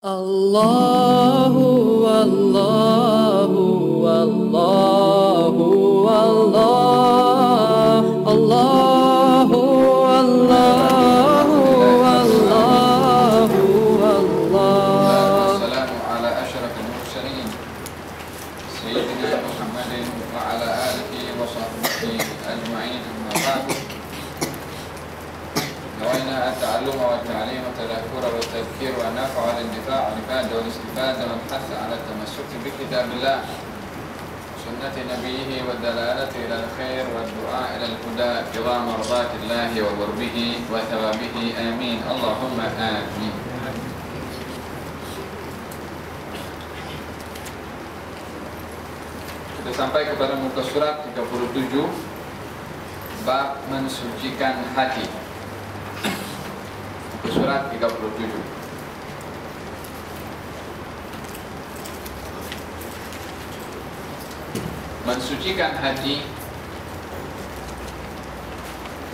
Allahu Allahu Allahu Allah Allahu Allahu Allahu Allah. Assalamu ala asyrafil mursalin Sayyidina Muhammadin wa ala alihi wa sahbihi ajma'in, amma ba'du. نوينا التعلم والتعليم والتذكر والتذكير والنفع والانتفاع والإفادة والاستفادة والحث على التمسك بكتاب الله سنة نبيه والدلالة إلى الخير والدعاء إلى الهدى ابتغاء مرضات الله وقربه وثوابه آمين اللهم آمين. Kita sampai kepada muka surat 37, bab mensucikan hati. Surat 37. Mensucikan hati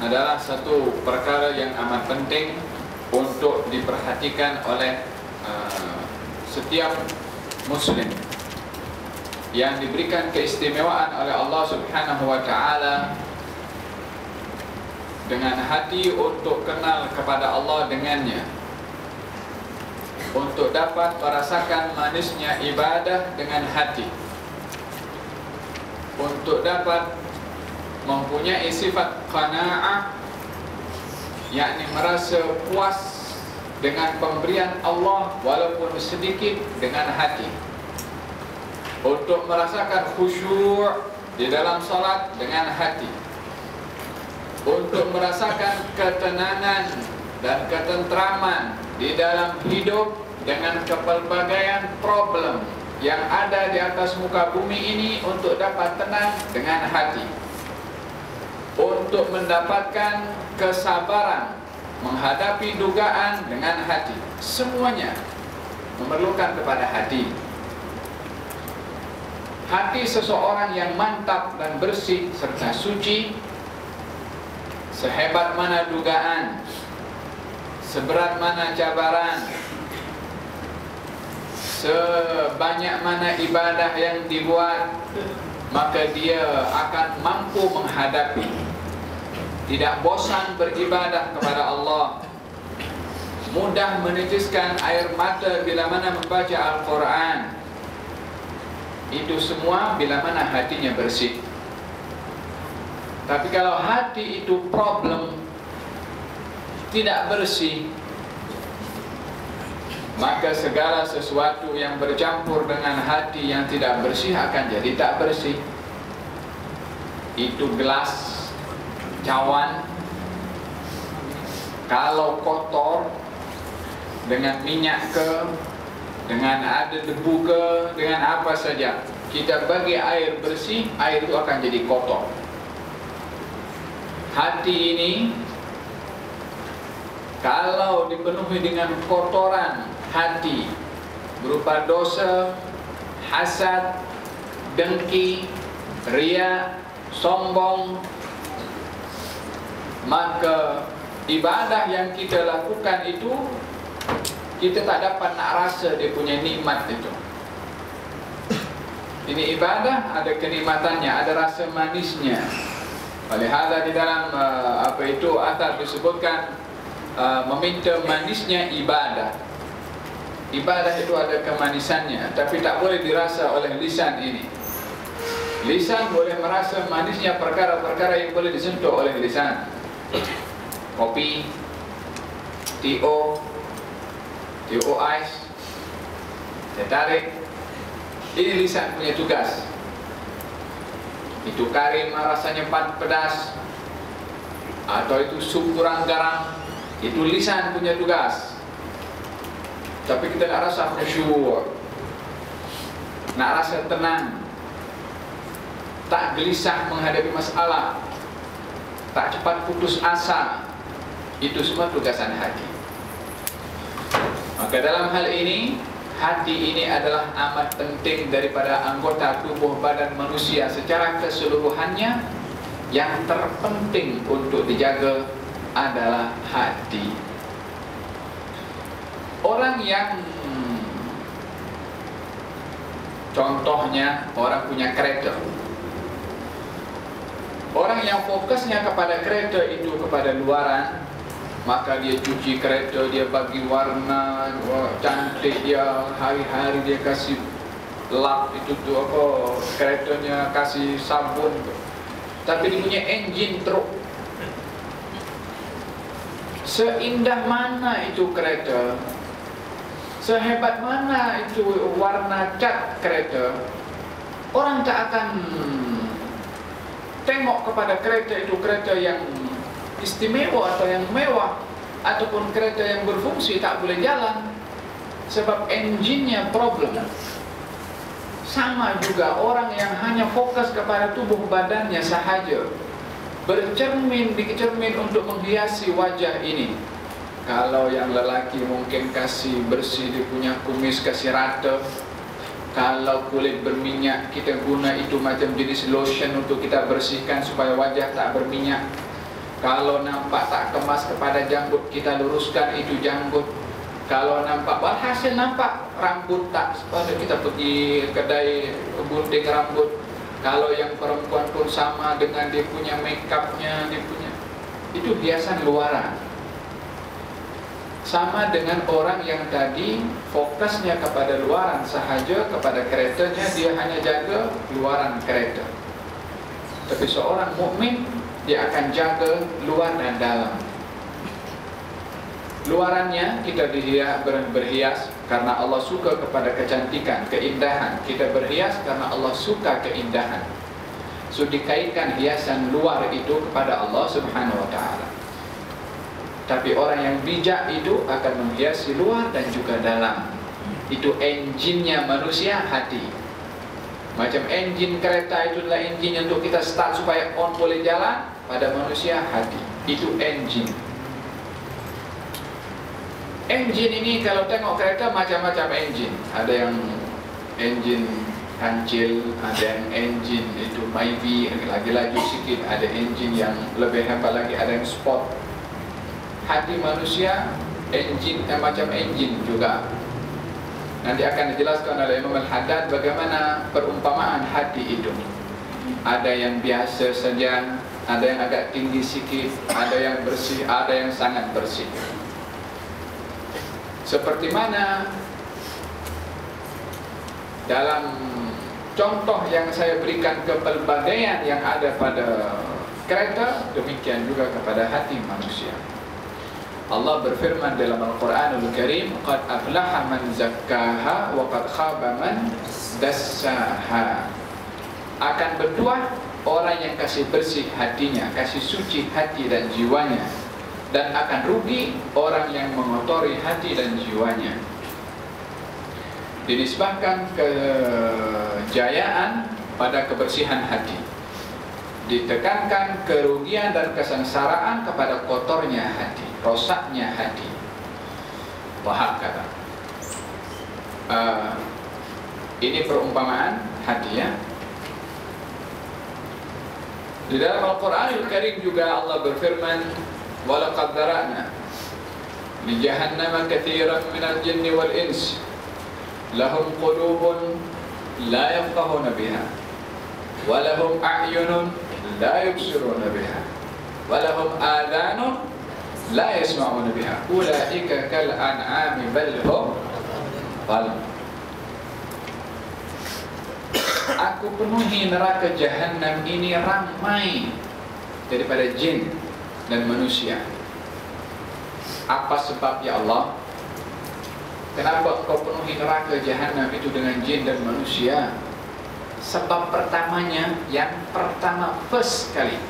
adalah satu perkara yang amat penting untuk diperhatikan oleh setiap muslim yang diberikan keistimewaan oleh Allah Subhanahu wa taala dengan hati untuk kenal kepada Allah dengannya, untuk dapat merasakan manisnya ibadah dengan hati, untuk dapat mempunyai sifat qanaa'ah, yakni merasa puas dengan pemberian Allah walaupun sedikit dengan hati, untuk merasakan khusyuk di dalam salat dengan hati, untuk merasakan ketenangan dan ketentraman di dalam hidup dengan kepelbagaian problem yang ada di atas muka bumi ini, untuk dapat tenang dengan hati, untuk mendapatkan kesabaran menghadapi dugaan dengan hati. Semuanya memerlukan kepada hati. Hati seseorang yang mantap dan bersih serta suci, sehebat mana dugaan, seberat mana cabaran, sebanyak mana ibadah yang dibuat, maka dia akan mampu menghadapi, tidak bosan beribadah kepada Allah, mudah menitiskan air mata bila mana membaca Al-Quran. Itu semua bila mana hatinya bersih. Tapi kalau hati itu problem, tidak bersih, maka segala sesuatu yang bercampur dengan hati yang tidak bersih akan jadi tak bersih. Itu gelas, cawan, kalau kotor dengan minyak ke, dengan ada debu ke, dengan apa saja, kita bagi air bersih, air itu akan jadi kotor. Hati ini kalau dipenuhi dengan kotoran hati berupa dosa, hasad, dengki, riya, sombong, maka ibadah yang kita lakukan itu kita tak dapat nak rasa dia punya nikmat itu. Ini ibadah ada kenikmatannya, ada rasa manisnya. Olehada di dalam athar disebutkan meminta manisnya ibadah. Ibadah itu ada kemanisannya, tapi tak boleh dirasa oleh lisan ini. Lisan boleh merasa manisnya perkara-perkara yang boleh disentuh oleh lisan. Kopi, TO ice, teh tarik. Ini lisan punya tugas. Itu kari rasanya pedas, atau itu sup kurang garam, itu lisan punya tugas. Tapi kita nak rasa khusyuk, nak rasa tenang, tak gelisah menghadapi masalah, tak cepat putus asa. Itu semua tugasan hati. Maka dalam hal ini, hati ini adalah amat penting daripada anggota tubuh badan manusia secara keseluruhannya. Yang terpenting untuk dijaga adalah hati. Orang yang Contohnya orang punya kereta. Orang yang fokusnya kepada kereta itu, kepada luaran, maka dia cuci kereta, dia bagi warna, cantik dia, hari-hari dia kasih lap itu tuh apa, keretanya kasih sabun. Tapi dia punya engine truk. Seindah mana itu kereta, sehebat mana itu warna cat kereta, orang tak akan tengok kepada kereta itu kereta yang istimewa atau yang mewah, ataupun kereta yang berfungsi tak boleh jalan sebab engine-nya problem. Sama juga orang yang hanya fokus kepada tubuh badannya sahaja, bercermin di cermin untuk menghiasi wajah ini. Kalau yang lelaki mungkin kasih bersih, dia punya kumis kasih rata. Kalau kulit berminyak, kita guna itu macam jenis lotion untuk kita bersihkan supaya wajah tak berminyak. Kalau nampak tak kemas kepada janggut, kita luruskan itu janggut. Kalau nampak, walhasil nampak rambut tak, pada kita pergi kedai gunting rambut. Kalau yang perempuan pun sama dengan dia punya make upnya, dia punya itu hiasan luaran. Sama dengan orang yang tadi fokusnya kepada luaran sahaja, kepada keretanya, dia hanya jaga luaran kereta. Tapi seorang mukmin dia akan jaga luar dan dalam. Luarannya kita berhias karena Allah suka kepada kecantikan, keindahan. Kita berhias karena Allah suka keindahan. So dikaitkan hiasan luar itu kepada Allah Subhanahu wa ta'ala. Tapi orang yang bijak itu akan menghiasi luar dan juga dalam. Itu engine-nya manusia, hati. Macam engine kereta itu adalah engine untuk kita start supaya on boleh jalan. Pada manusia, hati. Itu engine. Engine ini kalau tengok kereta macam-macam engine. Ada yang engine kancil, ada yang engine itu Myvi, lagi-lagi sikit. Ada engine yang lebih hebat lagi, ada yang sport. Hati manusia engine macam engine juga. Nanti akan dijelaskan oleh Imam Al-Haddad bagaimana perumpamaan hati itu. Ada yang biasa saja, ada yang agak tinggi sikit, ada yang bersih, ada yang sangat bersih. Seperti mana dalam contoh yang saya berikan kepelbagaian yang ada pada kereta, demikian juga kepada hati manusia. Allah berfirman dalam Al-Quranul Karim, "Qad aflaha man zakkaha wa qad khaba man dassaha." Akan bertuah orang yang kasih bersih hatinya, kasih suci hati dan jiwanya, dan akan rugi orang yang mengotori hati dan jiwanya. Dinisbahkan kejayaan pada kebersihan hati, ditekankan kerugian dan kesengsaraan kepada kotornya hati, rosaknya hati. Wahab kata, ini perumpamaan hati ya. Di dalam Al-Quranul Karim juga Allah berfirman, "Walaqad dara'na li jahannama katsiran minal jinni wal ins lahum qulubun la yafqahuna biha wa lahum a'yunun la yubsiruna biha wa lahum adhanun la yasma'una biha ulaika kal an'ami bal hum dhal." Aku penuhi neraka Jahannam ini ramai daripada jin dan manusia. Apa sebab ya Allah? Kenapa kau penuhi neraka Jahannam itu dengan jin dan manusia? Sebab pertamanya, yang pertama first kali,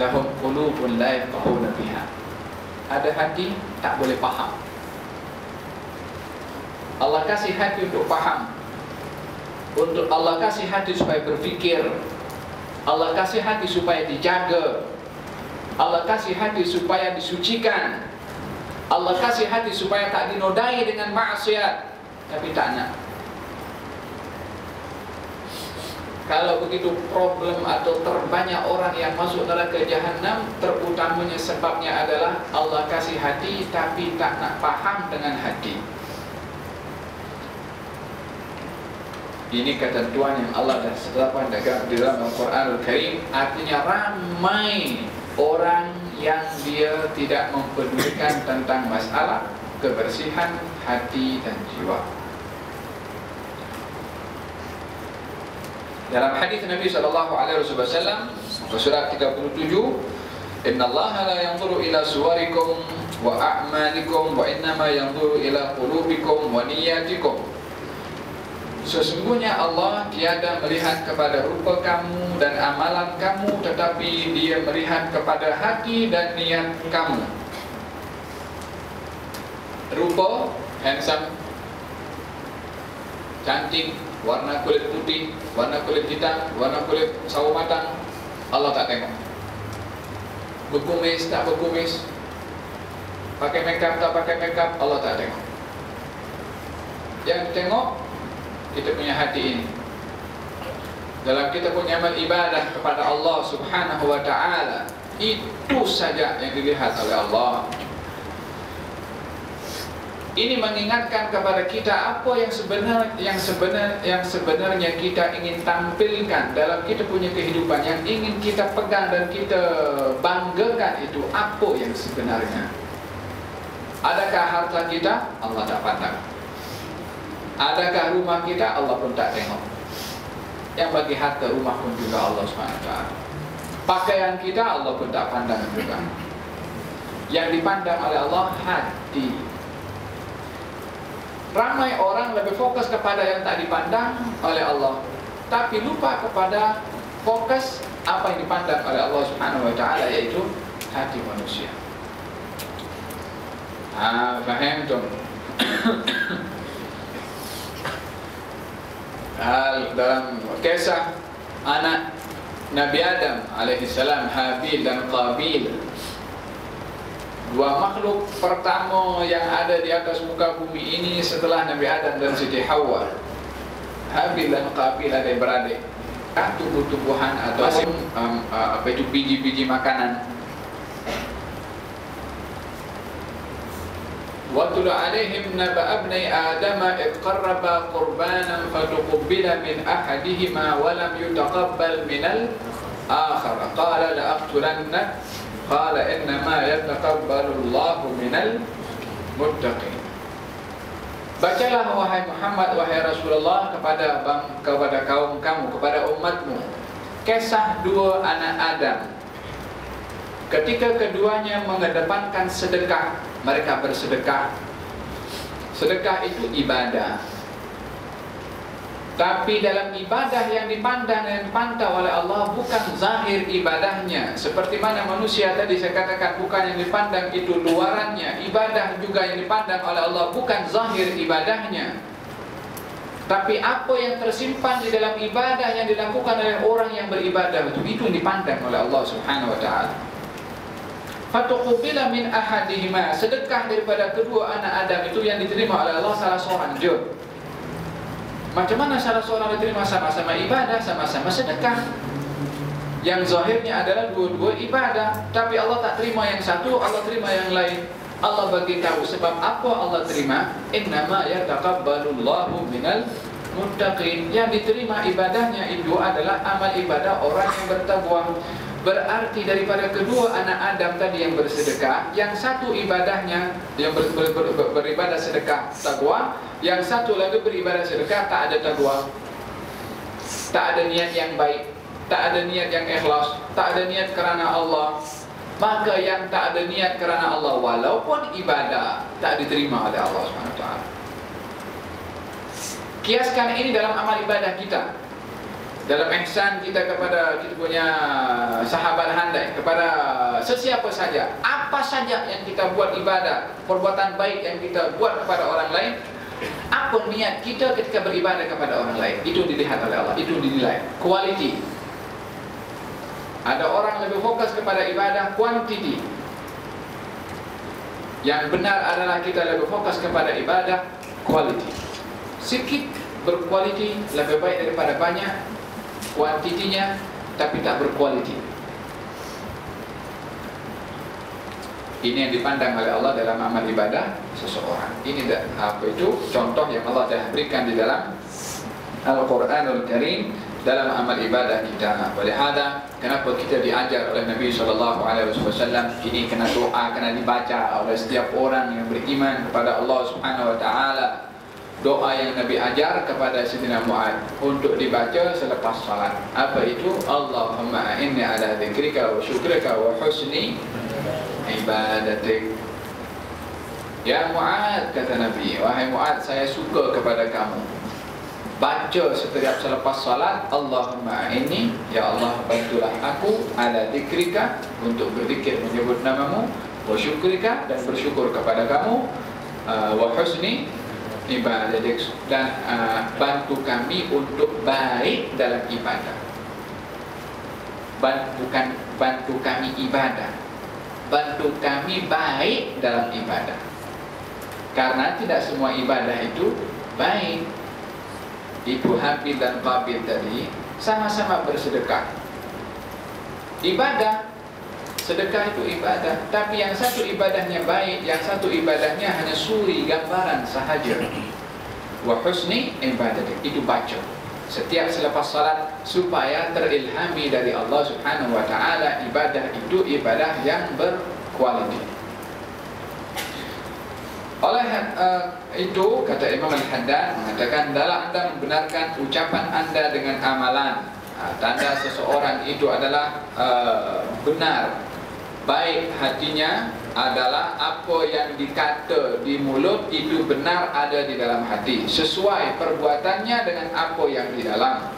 lahum qulubun la yafqahuna biha. Ada hati tak boleh faham. Allah kasih hati untuk faham. Untuk Allah kasih hati supaya berfikir. Allah kasih hati supaya dijaga. Allah kasih hati supaya disucikan. Allah kasih hati supaya tak dinodai dengan maksiat. Tapi tak nak. Kalau begitu problem atau terbanyak orang yang masuk neraka Jahannam, terutamanya sebabnya adalah Allah kasih hati tapi tak nak faham dengan hati. Ini ketentuan yang Allah dah tetapkan di dalam Al-Quranul Karim. Artinya ramai orang yang dia tidak mempedulikan tentang masalah kebersihan hati dan jiwa. Dalam hadis Nabi SAW surat 37, Inna Allah la yanzuru ila suwarikum wa a'malikum wa innama yanzuru ila qulubikum wa niyatikum. Sesungguhnya Allah tiada melihat kepada rupa kamu dan amalan kamu, tetapi Dia melihat kepada hati dan niat kamu. Rupa, handsome, cantik, warna kulit putih, warna kulit hitam, warna kulit sawo matang, Allah tak tengok. Berkumis tak berkumis, pakai makeup tak pakai makeup, Allah tak tengok. Yang tengok kita punya hati ini. Dalam kita punya amal ibadah kepada Allah Subhanahu wa ta'ala, itu saja yang dilihat oleh Allah. Ini mengingatkan kepada kita apa yang sebenarnya kita ingin tampilkan dalam kita punya kehidupan, yang ingin kita pegang dan kita banggakan, itu apa yang sebenarnya. Adakah harta kita? Allah tak pandang. Adakah rumah kita? Allah pun tak tengok. Yang bagi harta rumah pun juga Allah SWT. Pakaian kita Allah pun tak pandang juga. Yang dipandang oleh Allah hati. Ramai orang lebih fokus kepada yang tak dipandang oleh Allah, tapi lupa kepada fokus apa yang dipandang oleh Allah Subhanahu wa ta'ala, yaitu hati manusia. Faham tuh? Dalam kisah anak Nabi Adam alaihissalam, Habil dan Qabil, dua makhluk pertama yang ada di atas muka bumi ini setelah Nabi Adam dan Siti Hawa. Habil dan Qabil ada beradik, tumbuh-tumbuhan atau apa itu, biji-biji makanan. وَاتْلُ عَلَيْهِمْ نَبَأَ ابْنَيْ آدَمَ إِذْ قَرَّبَا قُرْبَانًا فَتُقُبِّلَ مِنْ أَحَدِهِمَا وَلَمْ يُتَقَبَّلْ مِنَ الْآخَرِ قَالَ لَأَقْتُلَنَّكَ قَالَ إِنَّمَا يَتَقَبَّلُ اللَّهُ مِنَ الْمُتَّقِينَ. Bacalah wahai Muhammad, wahai Rasulullah, kepada kaum kamu, kepada umatmu, kisah dua anak Adam. Ketika keduanya mengedepankan sedekah, mereka bersedekah. Sedekah itu ibadah. Tapi dalam ibadah yang dipandang dan dipantau oleh Allah bukan zahir ibadahnya. Seperti mana manusia tadi saya katakan, bukan yang dipandang itu luarannya. Ibadah juga yang dipandang oleh Allah bukan zahir ibadahnya, tapi apa yang tersimpan di dalam ibadah yang dilakukan oleh orang yang beribadah, itu yang dipandang oleh Allah Subhanahu wa ta'ala. Fatuqubila min ahadihima, sedekah daripada kedua anak Adam itu yang diterima oleh Allah salah seorang je. Macam mana salah seorang diterima? Sama-sama ibadah, sama-sama sedekah. Yang zahirnya adalah dua-dua ibadah, tapi Allah tak terima yang satu, Allah terima yang lain. Allah bagi tahu sebab apa Allah terima. Innama yataqabbalullahu minal muttaqin. Yang diterima ibadahnya itu adalah amal ibadah orang yang bertakwa. Berarti daripada kedua anak Adam tadi yang bersedekah, yang satu ibadahnya yang beribadah sedekah takwa, yang satu lagi beribadah sedekah tak ada takwa, tak ada niat yang baik, tak ada niat yang ikhlas, tak ada niat kerana Allah. Maka yang tak ada niat kerana Allah, walaupun ibadah, tak diterima oleh Allah SWT. Kiaskan ini dalam amal ibadah kita, dalam ihsan kita kepada kita punya sahabat handai, kepada sesiapa saja, apa saja yang kita buat ibadah, perbuatan baik yang kita buat kepada orang lain, apa niat kita ketika beribadah kepada orang lain, itu dilihat oleh Allah, itu dinilai quality. Ada orang lebih fokus kepada ibadah quantity. Yang benar adalah kita lebih fokus kepada ibadah quality. Sikit berkualiti lebih baik daripada banyak kuantitinya tapi tak berkualiti. Ini yang dipandang oleh Allah dalam amal ibadah seseorang. Ini apa itu contoh yang Allah telah berikan di dalam Al-Quranul Karim dalam amal ibadah kita. Oleh hada, kenapa kita diajar oleh Nabi SAW ini kena doa, kena dibaca oleh setiap orang yang beriman kepada Allah Subhanahu Wa Taala. Doa yang Nabi ajar kepada Sayyidina Mu'ad untuk dibaca selepas salat. Apa itu? Allahumma inni ala dzikrika wa syukrika wa husni ibadatik. Ya Mu'ad, kata Nabi, wahai Mu'ad, saya suka kepada kamu. Baca setiap selepas salat, Allahumma inni, ya Allah bantulah aku ala dzikrika, untuk berzikir menyebut namamu, wa syukrika, dan bersyukur kepada kamu, wa husni ibadatik, dan bantu kami untuk baik dalam ibadah. Bukan bantu kami ibadah, bantu kami baik dalam ibadah. Karena tidak semua ibadah itu baik. Ibu Habil dan Qabil tadi sama-sama bersedekah. Ibadah, sedekah itu ibadah, tapi yang satu ibadahnya baik, yang satu ibadahnya hanya suri, gambaran sahaja. Wa husni ibadatik, itu baca setiap selepas salat supaya terilhami dari Allah Subhanahu Wa Taala. Ibadah itu ibadah yang berkualiti. Oleh itu, kata Imam Al-Haddad mengatakan, dalam anda membenarkan ucapan anda dengan amalan, tanda seseorang itu adalah benar, baik hatinya adalah apa yang dikata di mulut itu benar ada di dalam hati, sesuai perbuatannya dengan apa yang di dalam.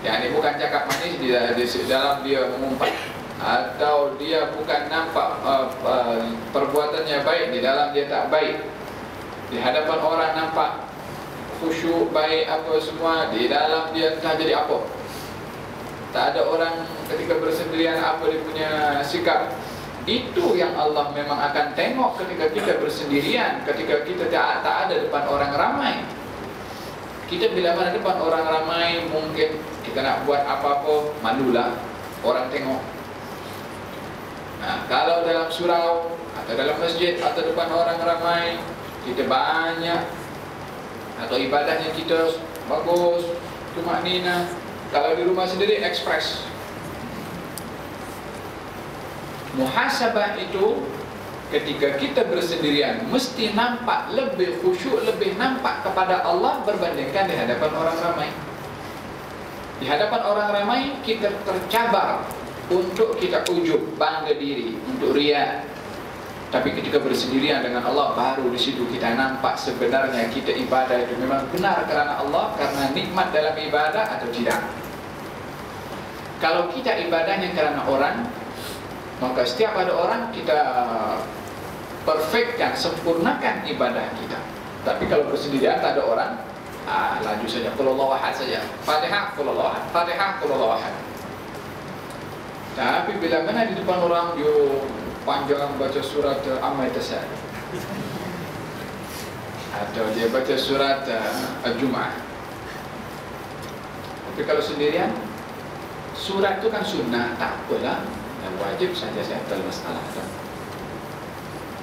Yani bukan cakap manis di dalam dia mengumpat, atau dia bukan nampak perbuatannya baik, di dalam dia tak baik. Di hadapan orang nampak khusyuk, baik, apa semua, di dalam dia entah jadi apa. Tak ada orang ketika bersendirian apa dia punya sikap. Itu yang Allah memang akan tengok ketika kita bersendirian, ketika kita tak ada depan orang ramai. Kita bila mana depan orang ramai, mungkin kita nak buat apa-apa, malulah orang tengok. Nah, kalau dalam surau atau dalam masjid atau depan orang ramai, kita banyak, atau ibadahnya kita bagus, cuma nina. Kalau di rumah sendiri ekspres. Muhasabah itu ketika kita bersendirian mesti nampak lebih khusyuk, lebih nampak kepada Allah berbandingkan di hadapan orang ramai. Di hadapan orang ramai kita tercabar untuk kita ujub, bangga diri, untuk riya. Tapi ketika bersendirian dengan Allah, baru di situ kita nampak sebenarnya kita ibadah itu memang benar kerana Allah, karena nikmat dalam ibadah atau tidak. Kalau kita ibadahnya kerana orang, maka setiap ada orang kita perfectkan, sempurnakan ibadah kita. Tapi kalau bersendirian tak ada orang, laju saja, qul Allahu ahad saja, Fatihah, qul Allahu ahad, Fatihah, qul Allahu ahad. Tapi bila mana di depan orang dia panjang baca surat Amma Yatasa'al, atau dia baca surat Al-Jum'ah. Tapi kalau sendirian, surat itu kan sunnah, tak apalah, yang wajib saja settle masalah.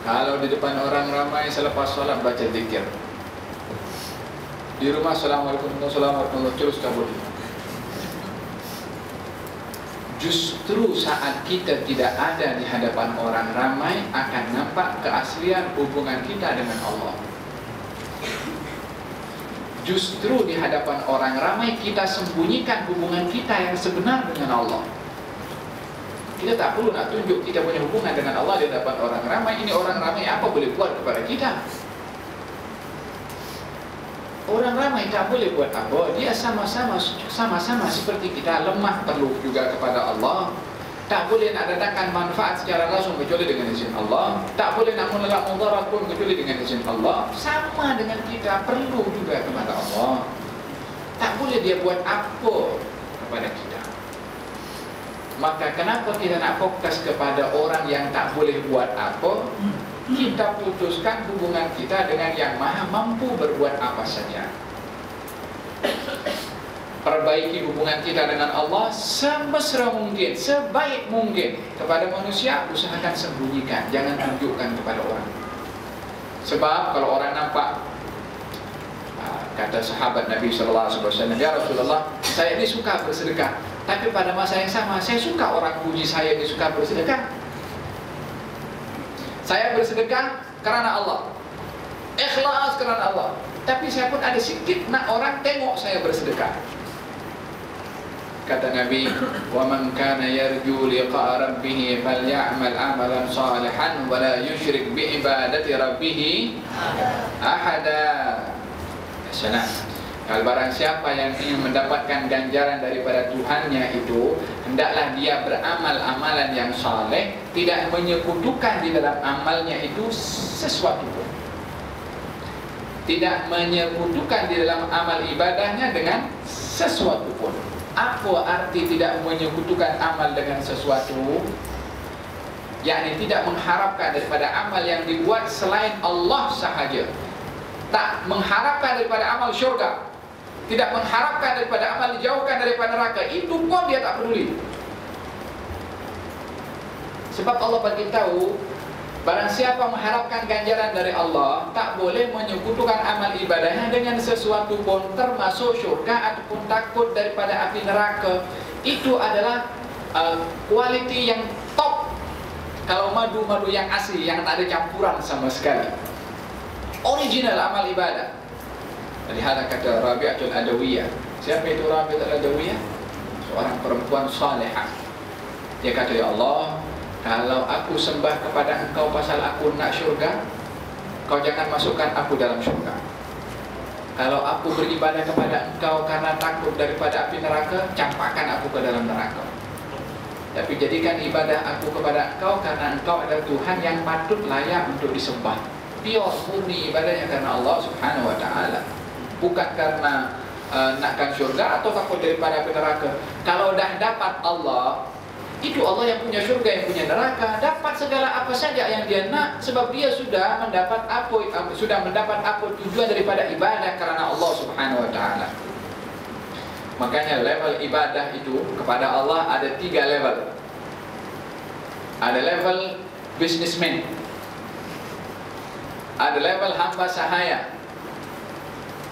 Kalau di depan orang ramai selepas solat baca zikir, di rumah Assalamualaikum warahmatullahi wabarakatuh terus kabur. Justru saat kita tidak ada di hadapan orang ramai akan nampak keaslian hubungan kita dengan Allah. Justru di hadapan orang ramai kita sembunyikan hubungan kita yang sebenar dengan Allah. Kita tak perlu nak tunjuk kita punya hubungan dengan Allah di hadapan orang ramai. Ini orang ramai apa boleh buat kepada kita? Orang ramai tak boleh buat apa. Dia sama-sama seperti kita, lemah, perlu juga kepada Allah. Tak boleh nak datangkan manfaat secara langsung kecuali dengan izin Allah. Tak boleh nak menolak mudarat pun kecuali dengan izin Allah. Sama dengan kita, perlu juga kepada Allah. Tak boleh dia buat apa kepada kita. Maka kenapa kita nak fokus kepada orang yang tak boleh buat apa? Kita putuskan hubungan kita dengan yang maha mampu berbuat apa saja. Perbaiki hubungan kita dengan Allah semesra mungkin, sebaik mungkin. Kepada manusia, usahakan sembunyikan, jangan tunjukkan kepada orang. Sebab kalau orang nampak Kata sahabat Nabi SAW, "Ya Rasulullah, saya ini suka bersedekah, tapi pada masa yang sama saya suka orang puji saya ini suka bersedekah. Saya bersedekah karena Allah, ikhlas karena Allah, tapi saya pun ada sedikit nak orang tengok saya bersedekah." Kata Nabi, "Wa man kana yarju liqa'a rabbih falya'mal 'amalan salihan wa la yusyrik bi ibadati rabbih ahada." Senang. Kalau barang siapa yang ingin mendapatkan ganjaran daripada Tuhannya itu, hendaklah dia beramal amalan yang saleh, tidak menyekutukan di dalam amalnya itu sesuatu pun. Tidak menyekutukan di dalam amal ibadahnya dengan sesuatu pun. Apa arti tidak menyekutukan amal dengan sesuatu? Yakni tidak mengharapkan daripada amal yang dibuat selain Allah sahaja. Tak mengharapkan daripada amal syurga, tidak mengharapkan daripada amal dijauhkan daripada neraka, itu pun dia tak peduli. Sebab Allah beritahu, barang siapa mengharapkan ganjaran dari Allah, tak boleh menyekutukan amal ibadahnya dengan sesuatu pun, termasuk syurga ataupun takut daripada api neraka. Itu adalah kualiti yang top. Kalau madu-madu yang asli, yang tak ada campuran sama sekali, original amal ibadah. Lihatlah kata Rabi'atul Adawiyah. Siapa itu Rabi'atul Adawiyah? Seorang perempuan salihah. Dia kata, "Ya Allah, kalau aku sembah kepada Engkau pasal aku nak syurga, Kau jangan masukkan aku dalam syurga. Kalau aku beribadah kepada Engkau karena takut daripada api neraka, campakkan aku ke dalam neraka. Tapi jadikan ibadah aku kepada Engkau karena Engkau adalah Tuhan yang patut layak untuk disembah. Pure murni ibadahnya karena Allah Subhanahu wa ta'ala, bukan karena nakkan syurga atau takut daripada api neraka. Kalau dah dapat Allah, itu Allah yang punya syurga, yang punya neraka, dapat segala apa saja yang dia nak, sebab dia sudah mendapat apa tujuan daripada ibadah karena Allah Subhanahu wa ta'ala. Makanya level ibadah itu kepada Allah ada 3 level. Ada level businessman, ada level hamba sahaya,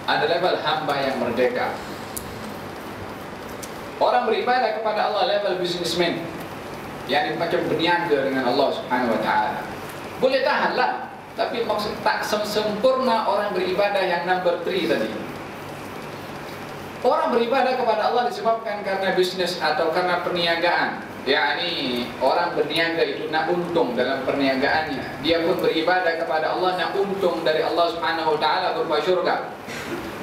ada level hamba yang merdeka. Orang beribadah kepada Allah level businessman, yang macam berniaga dengan Allah Subhanahu wa ta'ala. Boleh tahanlah, tapi maksud tak sempurna orang beribadah yang number 3 tadi. Orang beribadah kepada Allah disebabkan karena bisnis atau karena perniagaan. yakni orang berniaga itu nak untung dalam perniagaannya. Dia pun beribadah kepada Allah nak untung dari Allah Subhanahu wa taala berupa syurga.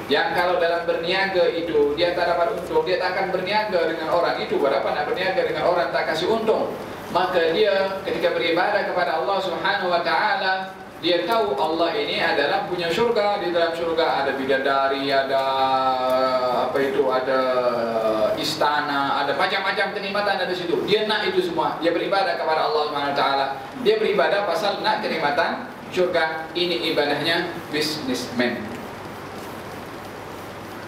Yang kalau dalam berniaga itu dia tak dapat untung, dia tak akan berniaga dengan orang itu. Berapa nak berniaga dengan orang tak kasih untung? Maka dia ketika beribadah kepada Allah Subhanahu wa taala, dia tahu Allah ini adalah punya syurga. Di dalam syurga ada bidadari, ada apa itu, ada istana, ada macam-macam kenikmatan ada di situ. Dia nak itu semua. Dia beribadah kepada Allah Subhanahu wa taala. Dia beribadah pasal nak kenikmatan syurga. Ini ibadahnya businessman.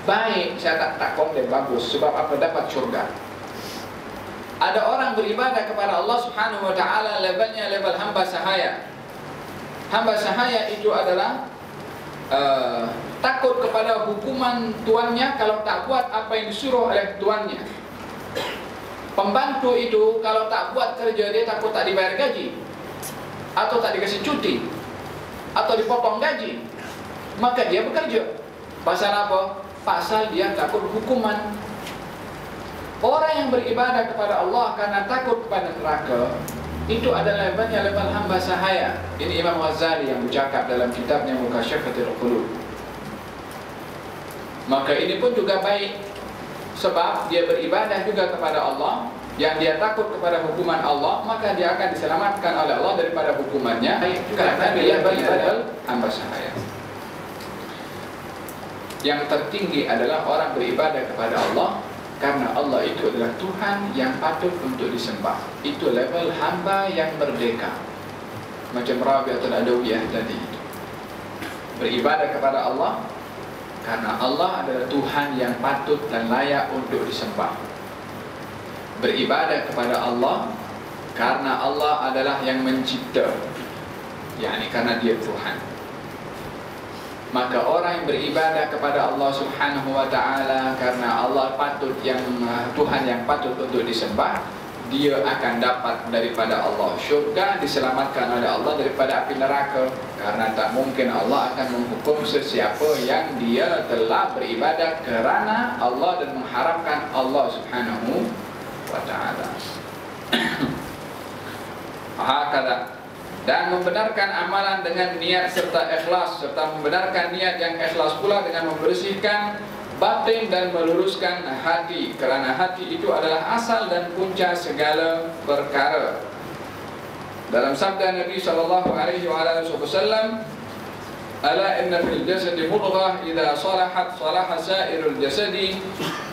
Baik, saya tak komplain, bagus. Sebab apa? Dapat syurga. Ada orang beribadah kepada Allah Subhanahu wa taala, levelnya level hamba sahaya. Hamba sahaya itu adalah takut kepada hukuman tuannya kalau tak buat apa yang disuruh oleh tuannya. Pembantu itu kalau tak buat kerja dia takut tak dibayar gaji, atau tak dikasih cuti, atau dipotong gaji. Maka dia bekerja. Pasal apa? Pasal dia takut hukuman. Orang yang beribadah kepada Allah karena takut kepada neraka, itu adalah levelnya level hamba sahaya. Ini Imam Ghazali yang bercakap dalam kitabnya Mukasyafatul Qulub. Maka ini pun juga baik, sebab dia beribadah juga kepada Allah, yang dia takut kepada hukuman Allah, maka dia akan diselamatkan oleh Allah daripada hukumannya, karena dia beribadah hamba sahaya. Yang tertinggi adalah orang beribadah kepada Allah karena Allah itu adalah Tuhan yang patut untuk disembah. Itu level hamba yang merdeka. Macam Rabi'atul Adawiyah tadi. Beribadah kepada Allah karena Allah adalah Tuhan yang patut dan layak untuk disembah. Beribadah kepada Allah karena Allah adalah yang mencipta, yakni karena dia Tuhan. Maka orang yang beribadah kepada Allah Subhanahu wa taala karena Allah Tuhan yang patut untuk disembah, dia akan dapat daripada Allah syurga, diselamatkan oleh Allah daripada api neraka. Karena tak mungkin Allah akan menghukum sesiapa yang dia telah beribadah kerana Allah dan mengharapkan Allah Subhanahu wa taala. Hakala, dan membenarkan amalan dengan niat serta ikhlas, serta membenarkan niat yang ikhlas pula dengan membersihkan batin dan meluruskan hati, kerana hati itu adalah asal dan punca segala perkara. Dalam sabda Nabi sallallahu alaihi wasallam, "Ala inna fil jasadi mudghah, idza salahat salaha sa'irul jasadi,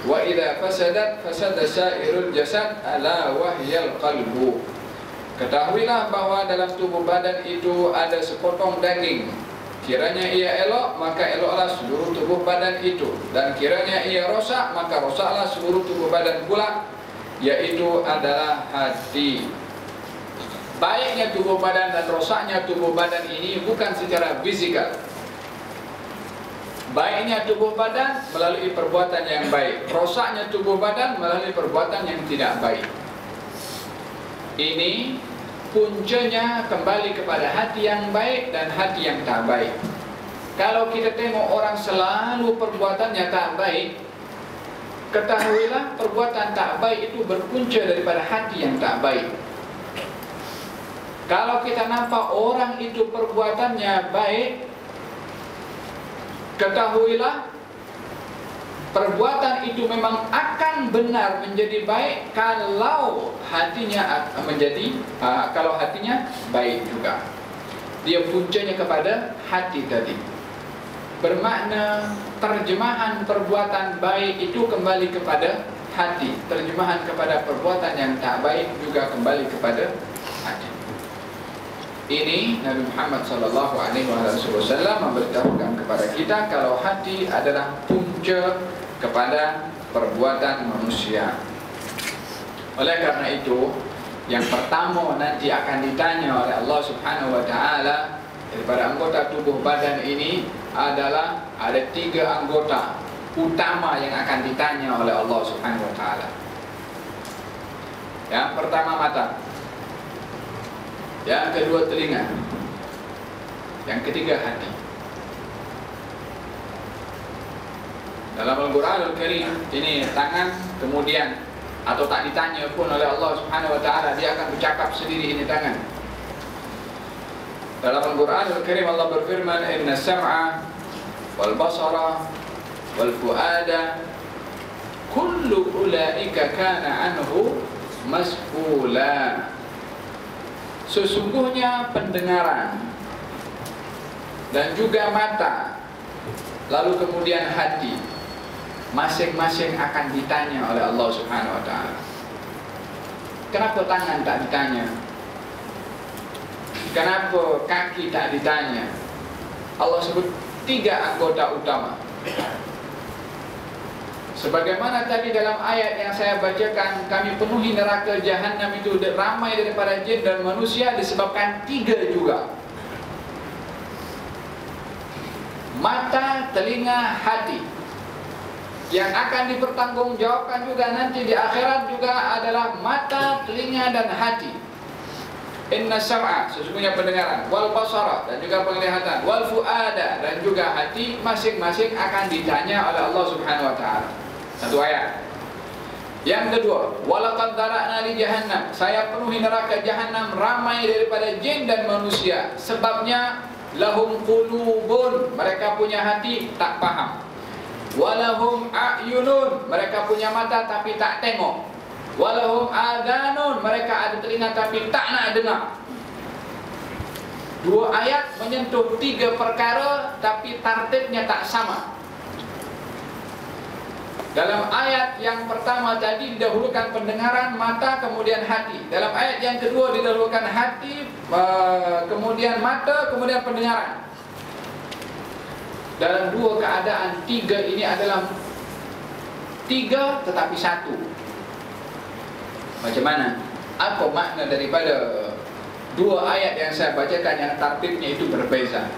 wa idza fasadat fasada sa'irul jasad, ala wahyal qalbu." Ketahuilah bahawa dalam tubuh badan itu ada sepotong daging. Kiranya ia elok, maka eloklah seluruh tubuh badan itu. Dan kiranya ia rosak, maka rosaklah seluruh tubuh badan pula, yaitu adalah hati. Baiknya tubuh badan dan rosaknya tubuh badan ini bukan secara fizikal. Baiknya tubuh badan melalui perbuatan yang baik, rosaknya tubuh badan melalui perbuatan yang tidak baik. Ini puncanya kembali kepada hati yang baik dan hati yang tak baik. Kalau kita tengok orang selalu perbuatannya tak baik, ketahuilah perbuatan tak baik itu berpunca daripada hati yang tak baik. Kalau kita nampak orang itu perbuatannya baik, ketahuilah perbuatan itu memang akan benar menjadi baik kalau hatinya kalau hatinya baik juga. Dia puncanya kepada hati tadi. Bermakna terjemahan perbuatan baik itu kembali kepada hati. Terjemahan kepada perbuatan yang tak baik juga kembali kepada hati. Ini Nabi Muhammad SAW memberitahukan kepada kita kalau hati adalah punca kepada perbuatan manusia. Oleh karena itu, yang pertama nanti akan ditanya oleh Allah Subhanahu wa taala daripada anggota tubuh badan ini adalah ada 3 anggota utama yang akan ditanya oleh Allah Subhanahu wa taala. Yang pertama mata, yang kedua telinga, yang ketiga hati. Dalam Al-Quran Al-Karim ini tangan, kemudian atau tak ditanya pun oleh Allah Subhanahu wa taala, dia akan bercakap sendiri ini tangan. Dalam Al-Quran Al-Karim Allah berfirman, "Inna sam'a wal basara wal fuada kullu ulaika kana anhu mas'ula." Sesungguhnya pendengaran dan juga mata, lalu kemudian hati, masing-masing akan ditanya oleh Allah Subhanahu wa taala. Kenapa tangan tak ditanya? Kenapa kaki tak ditanya? Allah sebut 3 anggota utama. Sebagaimana tadi dalam ayat yang saya bacakan, kami penuhi neraka Jahannam itu ramai daripada jin dan manusia disebabkan 3 juga. Mata, telinga, hati. Yang akan dipertanggungjawabkan juga nanti di akhirat juga adalah mata, telinga dan hati. Inna sam'a, sesungguhnya pendengaran, wal basara, dan juga penglihatan, wal fuada, dan juga hati, masing-masing akan ditanya oleh Allah Subhanahu wa taala. Satu ayat. Yang kedua, walaqad dara'na li jahannam, saya penuhi neraka Jahannam ramai daripada jin dan manusia. Sebabnya lahum qulubun, mereka punya hati tak faham. Walahum a'yunun, mereka punya mata tapi tak tengok. Walahum adhanun, mereka ada telinga tapi tak nak dengar. 2 ayat menyentuh 3 perkara tapi tartibnya tak sama. Dalam ayat yang pertama tadi didahulukan pendengaran, mata, kemudian hati. Dalam ayat yang kedua didahulukan hati, kemudian mata, kemudian pendengaran. Dalam 2 keadaan, 3 ini adalah 3 tetapi 1. Macam mana? Apa makna daripada 2 ayat yang saya bacakan yang tartibnya itu berbeza?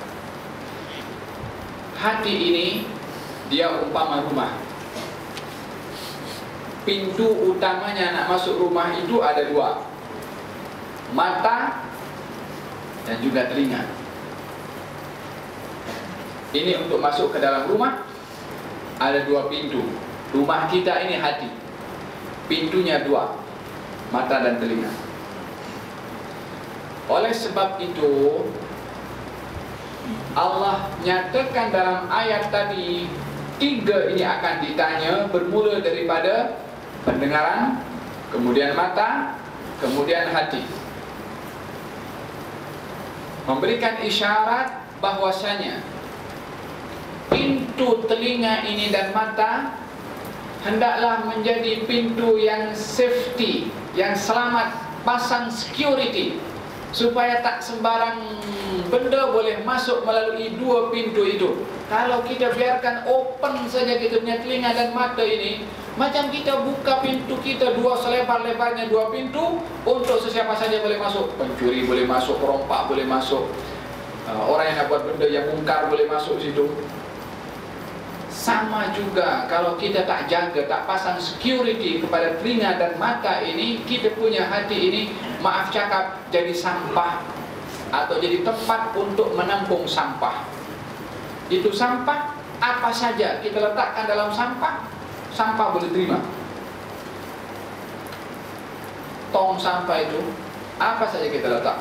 hati ini dia umpama rumah. Pintu utamanya nak masuk rumah itu ada dua, mata dan juga telinga. Ini untuk masuk ke dalam rumah ada dua pintu. Rumah kita ini hati, pintunya dua, mata dan telinga. Oleh sebab itu Allah nyatakan dalam ayat tadi, tiga ini akan ditanya, bermula daripada pendengaran, kemudian mata, kemudian hati. Memberikan isyarat bahwasanya pintu telinga ini dan mata hendaklah menjadi pintu yang safety, yang selamat, pasang security, supaya tak sembarang benda boleh masuk melalui dua pintu itu. Kalau kita biarkan open saja kita punya telinga dan mata ini, macam kita buka pintu kita dua, selebar-lebarnya dua pintu, untuk sesiapa saja boleh masuk. Pencuri boleh masuk, perompak boleh masuk, orang yang nak buat benda yang mungkar boleh masuk situ. Sama juga kalau kita tak jaga, tak pasang security kepada telinga dan mata ini, kita punya hati ini, maaf cakap, jadi sampah atau jadi tempat untuk menampung sampah. Itu sampah, apa saja kita letakkan dalam sampah, sampah boleh terima. Tong sampah itu, apa saja kita letak.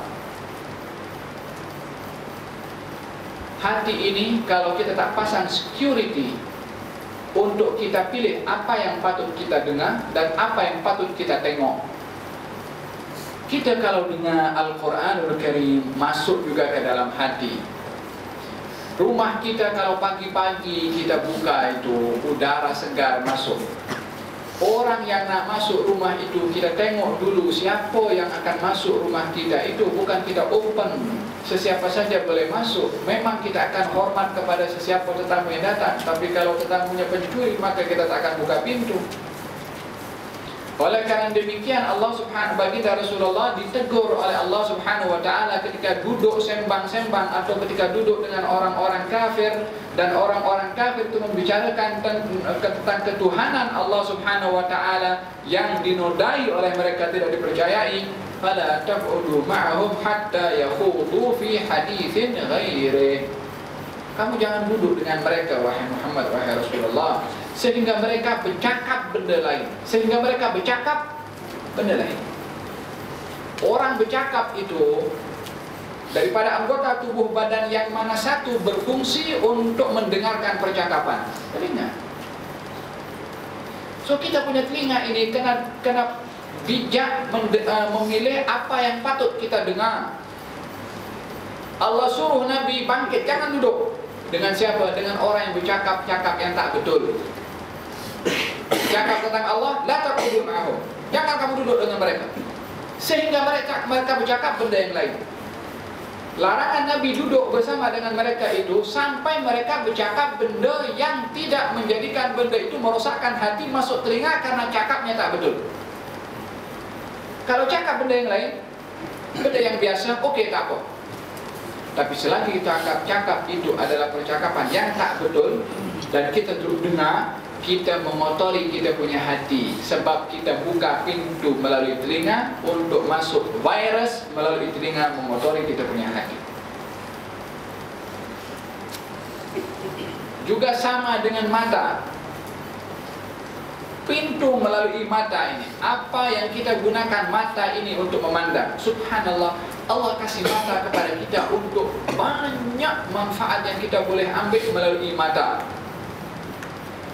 Hati ini kalau kita tak pasang security untuk kita pilih apa yang patut kita dengar dan apa yang patut kita tengok. Kita kalau dengar Al-Quranul Karim masuk juga ke dalam hati. Rumah kita kalau pagi-pagi kita buka itu, udara segar masuk. Orang yang nak masuk rumah itu, kita tengok dulu siapa yang akan masuk rumah kita itu. Bukan kita open, sesiapa saja boleh masuk. Memang kita akan hormat kepada sesiapa tetamu yang datang. Tapi kalau tetamunya pencuri, maka kita tak akan buka pintu. Oleh karena demikian Allah Subhanahu baginda Rasulullah ditegur oleh Allah Subhanahu wa taala ketika duduk sembang-sembang atau ketika duduk dengan orang-orang kafir, dan orang-orang kafir itu membicarakan tentang ketuhanan Allah Subhanahu wa taala yang dinodai oleh mereka, tidak dipercayai. Fala taq'udu ma'ahum hatta yakhudu fi haditsin ghairi. Kamu jangan duduk dengan mereka wahai Muhammad, wahai Rasulullah, sehingga mereka bercakap benda lain, sehingga mereka bercakap benda lain. Orang bercakap itu daripada anggota tubuh badan yang mana satu berfungsi untuk mendengarkan percakapan? Telinga. So kita punya telinga ini kena bijak memilih apa yang patut kita dengar. Allah suruh Nabi bangkit, jangan duduk. Dengan siapa? Dengan orang yang bercakap-cakap yang tak betul. Cakap tentang Allah, la taq'udu ma'ahum. Jangan kamu duduk dengan mereka. Sehingga mereka bercakap benda yang lain. Larangan Nabi duduk bersama dengan mereka itu sampai mereka bercakap benda yang tidak menjadikan benda itu merosakkan hati masuk telinga karena cakapnya tak betul. Kalau cakap benda yang lain, benda yang biasa, okey, tak apa. Tapi selagi cakap itu adalah percakapan yang tak betul dan kita terus dengar, kita mengotori kita punya hati. Sebab kita buka pintu melalui telinga untuk masuk virus melalui telinga, mengotori kita punya hati. Juga sama dengan mata. Pintu melalui mata ini, apa yang kita gunakan mata ini untuk memandang. Subhanallah, Allah kasih mata kepada kita untuk banyak manfaat yang kita boleh ambil melalui mata.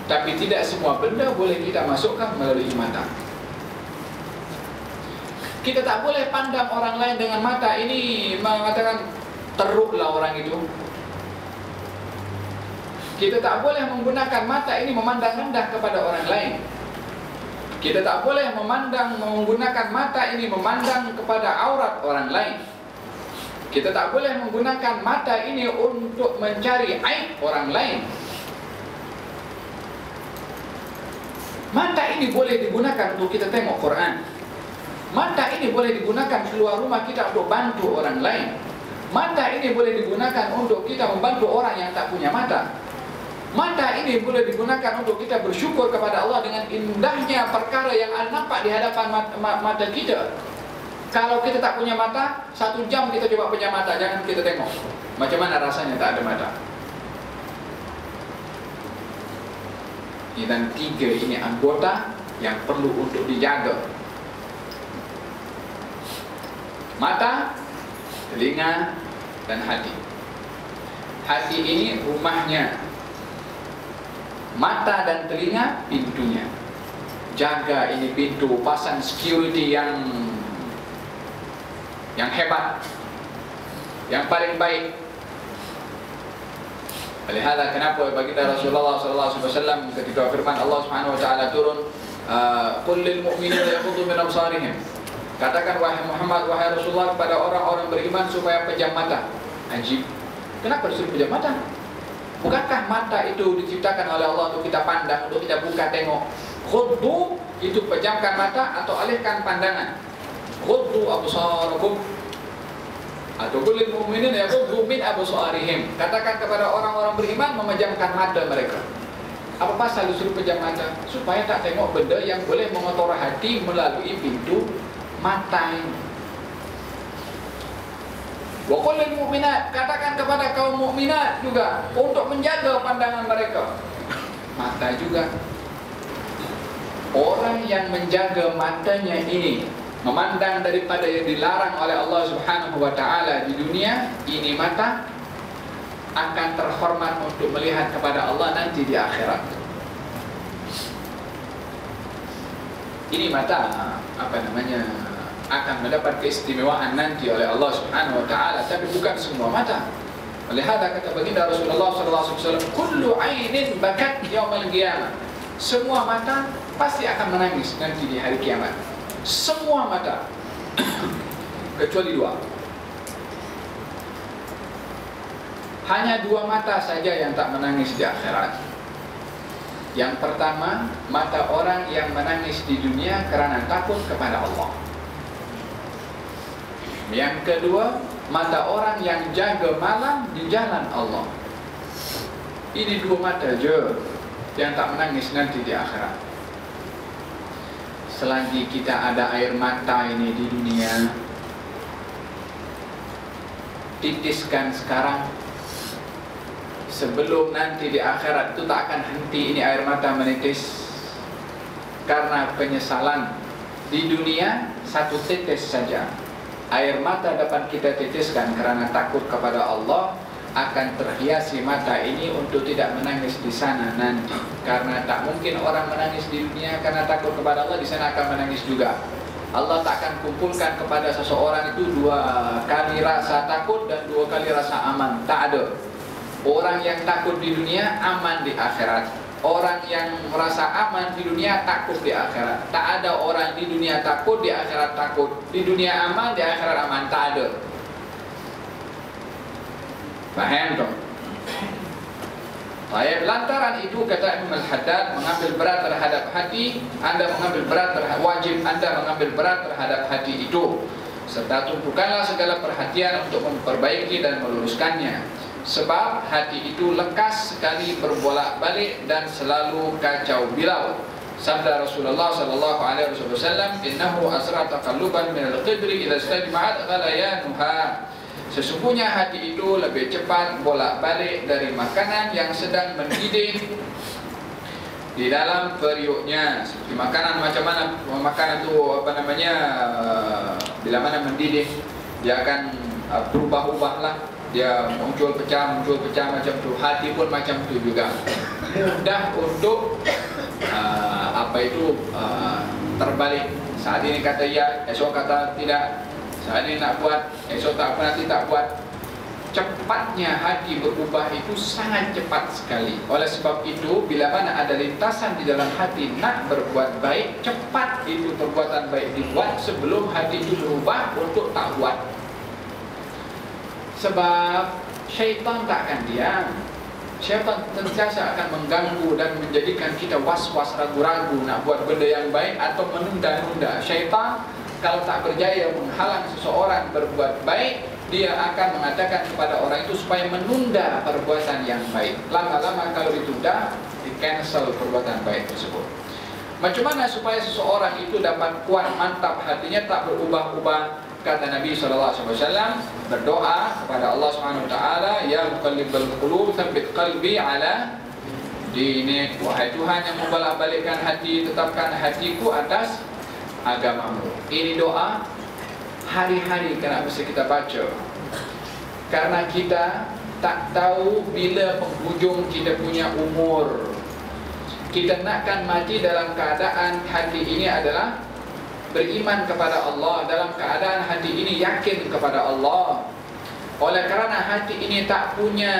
Tapi tidak semua benda boleh kita masukkan melalui mata. Kita tak boleh pandang orang lain dengan mata ini mengatakan teruklah orang itu. Kita tak boleh menggunakan mata ini memandang rendah kepada orang lain. Kita tak boleh menggunakan mata ini memandang kepada aurat orang lain. Kita tak boleh menggunakan mata ini untuk mencari aib orang lain. Mata ini boleh digunakan untuk kita tengok Quran. Mata ini boleh digunakan keluar rumah kita untuk bantu orang lain. Mata ini boleh digunakan untuk kita membantu orang yang tak punya mata. Mata ini boleh digunakan untuk kita bersyukur kepada Allah dengan indahnya perkara yang nampak di hadapan mata kita. Kalau kita tak punya mata, 1 jam kita coba punya mata, jangan kita tengok macam mana rasanya tak ada mata. Dan 3 ini anggota yang perlu untuk dijaga. Mata, telinga, dan hati. Hati ini rumahnya, mata dan telinga pintunya. Jaga ini pintu, pasang security yang hebat, yang paling baik. Olehada kenapa baginda Rasulullah SAW ketika firman Allah Subhanahu Wa Taala turun, "Qul lil mu'minina yaghuddu min absarihim." Katakan wahai Muhammad, wahai Rasulullah kepada orang-orang beriman supaya pejam mata. Ajib. Kenapa disuruh pejam mata? Bukankah mata itu diciptakan oleh Allah untuk kita pandang, untuk kita buka tengok? Ghuddu itu pejamkan mata atau alihkan pandangan. Ghuddu absarakum. Atau qul lil mu'minina yaghuddu min absarihim. Katakan kepada orang-orang beriman memejamkan mata mereka. Apa pasal disuruh pejam mata? Supaya tak tengok benda yang boleh mengotori hati melalui pintu mata ini. Wa qul lil mu'minat, katakan kepada kaum mukminat juga untuk menjaga pandangan mereka. Mata juga. Orang yang menjaga matanya ini, memandang daripada yang dilarang oleh Allah Subhanahu Wa Taala di dunia, ini mata akan terhormat untuk melihat kepada Allah nanti di akhirat. Ini mata akan mendapat keistimewaan nanti oleh Allah Subhanahu Wa Taala, tapi bukan semua mata. Oleh hada kata baginda Rasulullah SAW, kullu ainin bakat yaumil qiyamah. Semua mata pasti akan menangis nanti di hari kiamat. Semua mata kecuali 2. Hanya 2 mata saja yang tak menangis di akhirat. Yang pertama, mata orang yang menangis di dunia kerana takut kepada Allah. Yang kedua, mata orang yang jaga malam di jalan Allah. Ini 2 mata je yang tak menangis nanti di akhirat. Selagi kita ada air mata ini di dunia, titiskan sekarang, sebelum nanti di akhirat itu tak akan henti ini air mata menitis. Karena penyesalan di dunia 1 tetes saja air mata dapat kita titiskan kerana takut kepada Allah, akan terhiasi mata ini untuk tidak menangis di sana nanti. Karena tak mungkin orang menangis di dunia karena takut kepada Allah, di sana akan menangis juga. Allah tak akan kumpulkan kepada seseorang itu 2 kali rasa takut dan 2 kali rasa aman. Tak ada. Orang yang takut di dunia aman di akhirat. Orang yang merasa aman di dunia takut di akhirat. Tak ada orang di dunia takut, di akhirat takut. Di dunia aman, di akhirat aman. Tak ada. Faham tak? Baik, lantaran itu kata Imam Al-Haddad, mengambil berat terhadap hati, anda mengambil berat terhadap wajib, anda mengambil berat terhadap hati itu, serta tumpukanlah segala perhatian untuk memperbaiki dan meluruskannya. Sebab hati itu lekas sekali berbolak-balik dan selalu kacau bilau. Sabda Rasulullah sallallahu alaihi wasallam, "Innahu asra taqalluban min al-qidri idza istajma'at ghalayanuha." Sesungguhnya hati itu lebih cepat bolak-balik dari makanan yang sedang mendidih di dalam periuknya. Seperti makanan macam mana makanan itu bila mana mendidih dia akan berubah-ubahlah. Dia muncul pecah macam tu. Hati pun macam tu juga. Mudah untuk terbalik. Saat ini kata ya, esok kata tidak. Saat ini nak buat, esok tak apa, nanti tak buat. Cepatnya hati berubah itu sangat cepat sekali. Oleh sebab itu, bila mana ada lintasan di dalam hati nak berbuat baik, cepat itu perbuatan baik dibuat sebelum hati itu berubah untuk tak buat. Sebab syaitan tak akan diam. Syaitan sentiasa akan mengganggu dan menjadikan kita was-was, ragu-ragu nak buat benda yang baik atau menunda-nunda. Syaitan kalau tak berjaya menghalang seseorang berbuat baik, dia akan mengatakan kepada orang itu supaya menunda perbuatan yang baik. Lama-lama kalau ditunda, di-cancel perbuatan baik tersebut. Macam mana supaya seseorang itu dapat kuat, mantap hatinya, tak berubah-ubah? Kata Nabi SAW, berdoa kepada Allah SWT, Ya muqallibal qulub, tsabbit qalbi ala dinik. Wahai Tuhan yang membolak-balikkan hati, tetapkan hatiku atas agamamu. Ini doa hari-hari kenapa mesti kita baca? Karena kita tak tahu bila penghujung kita punya umur. Kita nakkan mati dalam keadaan hati ini adalah beriman kepada Allah, dalam keadaan hati ini yakin kepada Allah. Oleh kerana hati ini tak punya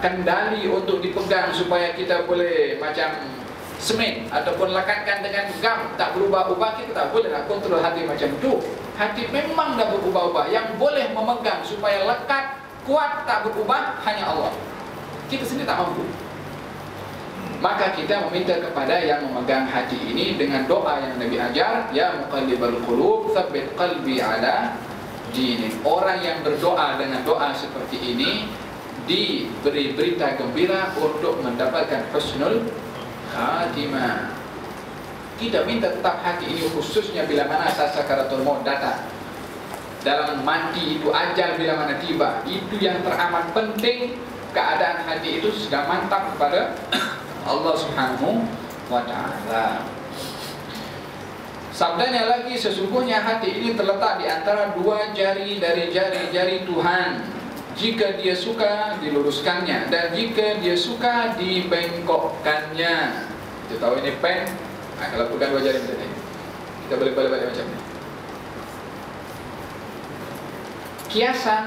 kendali untuk dipegang supaya kita boleh macam semen ataupun lekatkan dengan gam, tak berubah-ubah, kita tak boleh nak kontrol hati macam tu. Hati memang dah berubah-ubah. Yang boleh memegang supaya lekat, kuat, tak berubah hanya Allah. Kita sendiri tak mampu. Maka kita meminta kepada yang memegang hati ini dengan doa yang Nabi ajar, Ya muqallibal qulub, tsabbit qalbi ala dinik. Orang yang berdoa dengan doa seperti ini diberi berita gembira untuk mendapatkan husnul khatimah. Kita minta tetap hati ini, khususnya bila mana sakaratul maut datang. Dalam mati itu, ajal bila mana tiba, itu yang teramat penting. Keadaan hati itu sudah mantap kepada Allah Subhanahu wa ta'ala. Sabdanya lagi, sesungguhnya hati ini terletak di antara dua jari dari jari-jari Tuhan. Jika dia suka, diluruskannya, dan jika dia suka, dibengkokkannya. Kita tahu ini pen. Nah, kalau pegang dua jari macam ni, kita boleh balik-balik macam ni. Kiasan,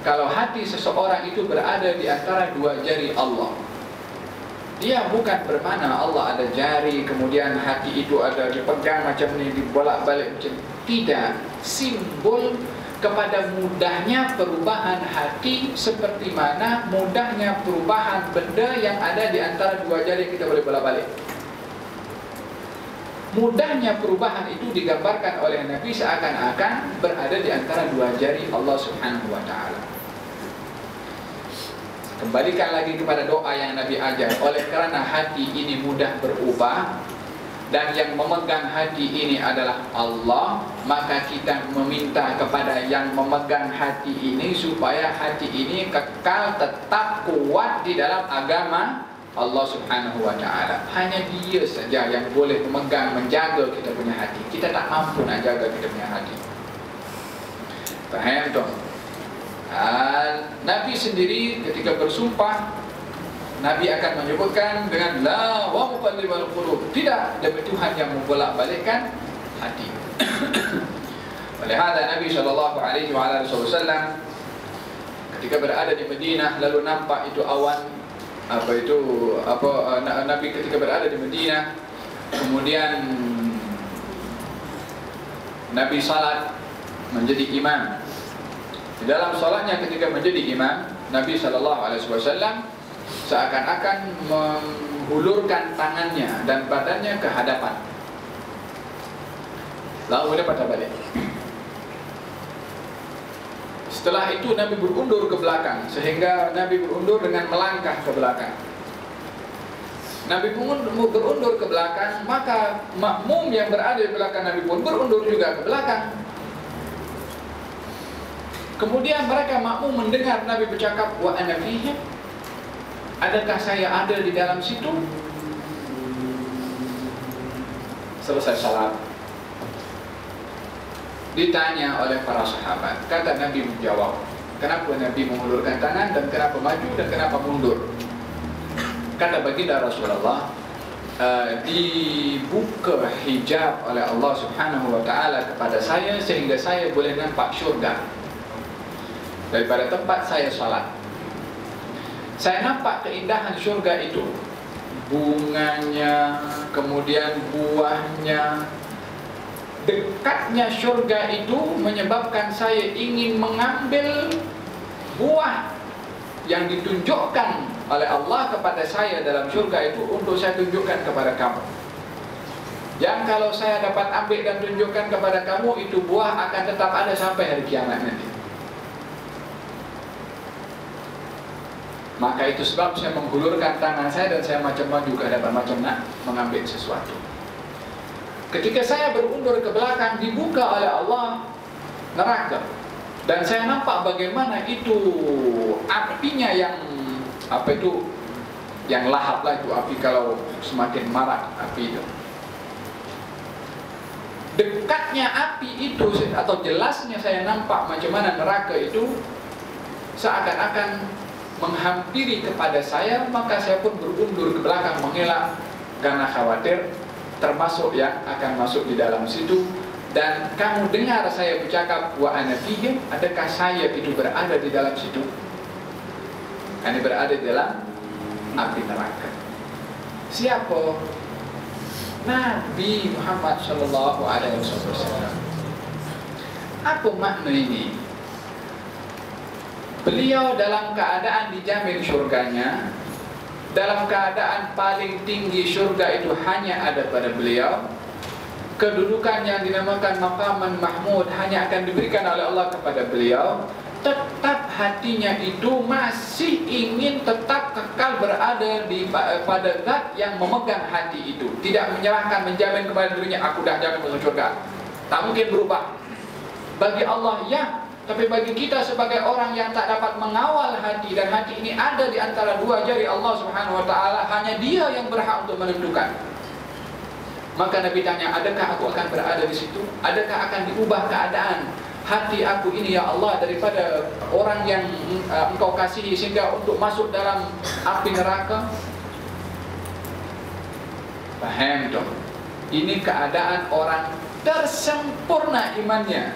kalau hati seseorang itu berada di antara dua jari Allah, dia bukan bermakna Allah ada jari, kemudian hati itu ada dipegang macam ni, dibolak-balik macam ni. Tidak. Simbol kepada mudahnya perubahan hati, seperti mana mudahnya perubahan benda yang ada di antara dua jari kita boleh bolak-balik. Mudahnya perubahan itu digambarkan oleh Nabi seakan-akan berada di antara dua jari Allah Subhanahu wa ta'ala. Kembalikan lagi kepada doa yang Nabi ajar. Oleh kerana hati ini mudah berubah dan yang memegang hati ini adalah Allah, maka kita meminta kepada yang memegang hati ini supaya hati ini kekal tetap kuat di dalam agama Allah Subhanahu wa ta'ala. Hanya dia saja yang boleh memegang, menjaga kita punya hati. Kita tak mampu nak jaga kita punya hati. Faham tak? Nabi sendiri ketika bersumpah, Nabi akan menyebutkan dengan La wa muqallibal qulub. Tidak, demi Tuhan yang membolak-balikkan hati. Oleh hada Nabi SAW ketika berada di Madinah, lalu nampak itu awan, Nabi ketika berada di Madinah, kemudian Nabi salat menjadi imam. Di dalam salatnya ketika menjadi imam, Nabi SAW seakan-akan menghulurkan tangannya dan badannya ke hadapan, lalu dia patah balik. Setelah itu Nabi berundur ke belakang, sehingga Nabi berundur dengan melangkah ke belakang. Nabi berundur ke belakang, maka makmum yang berada di belakang Nabi pun berundur juga ke belakang. Kemudian mereka makmum mendengar Nabi bercakap, Wa ana fihim, adakah saya ada di dalam situ? Selesai salat, ditanya oleh para sahabat. Kata Nabi menjawab, kenapa Nabi mengulurkan tangan, dan kenapa maju, dan kenapa mundur? Kata baginda Rasulullah, dibuka hijab oleh Allah Subhanahu wa ta'ala kepada saya, sehingga saya boleh nampak syurga daripada tempat saya salat. Saya nampak keindahan syurga itu, bunganya, kemudian buahnya. Dekatnya syurga itu menyebabkan saya ingin mengambil buah yang ditunjukkan oleh Allah kepada saya dalam syurga itu untuk saya tunjukkan kepada kamu. Yang kalau saya dapat ambil dan tunjukkan kepada kamu, itu buah akan tetap ada sampai hari kiamat nanti. Maka itu sebab saya menghulurkan tangan saya dan saya macam-macam juga dapat macam nak mengambil sesuatu. Ketika saya berundur ke belakang, dibuka oleh Allah neraka. Dan saya nampak bagaimana itu apinya yang yang lahap lah itu api, kalau semakin marak api itu. Dekatnya api itu atau jelasnya saya nampak macam mana neraka itu seakan-akan menghampiri kepada saya, maka saya pun berundur ke belakang mengelak karena khawatir termasuk yang akan masuk di dalam situ. Dan kamu dengar saya bercakap wa ana fihi, adakah saya itu berada di dalam situ? Kami berada di dalam api neraka. Siapa? Nabi Muhammad sallallahu alaihi wasallam. Apa makna ini? Beliau dalam keadaan dijamin syurganya, dalam keadaan paling tinggi syurga itu hanya ada pada beliau. Kedudukan yang dinamakan maqaman mahmud hanya akan diberikan oleh Allah kepada beliau. Tetap hatinya itu masih ingin tetap kekal berada pada zat yang memegang hati itu. Tidak menyerahkan, menjamin kepada dirinya, aku dah jamin masuk syurga. Tak mungkin berubah. Bagi Allah ya, tapi bagi kita sebagai orang yang tak dapat mengawal hati, dan hati ini ada di antara dua jari Allah Subhanahu wa taala, hanya Dia yang berhak untuk menentukan. Maka Nabi tanya, adakah aku akan berada di situ? Adakah akan diubah keadaan hati aku ini ya Allah daripada orang yang Engkau kasihi sehingga untuk masuk dalam api neraka? Paham dong? Ini keadaan orang tersempurna imannya,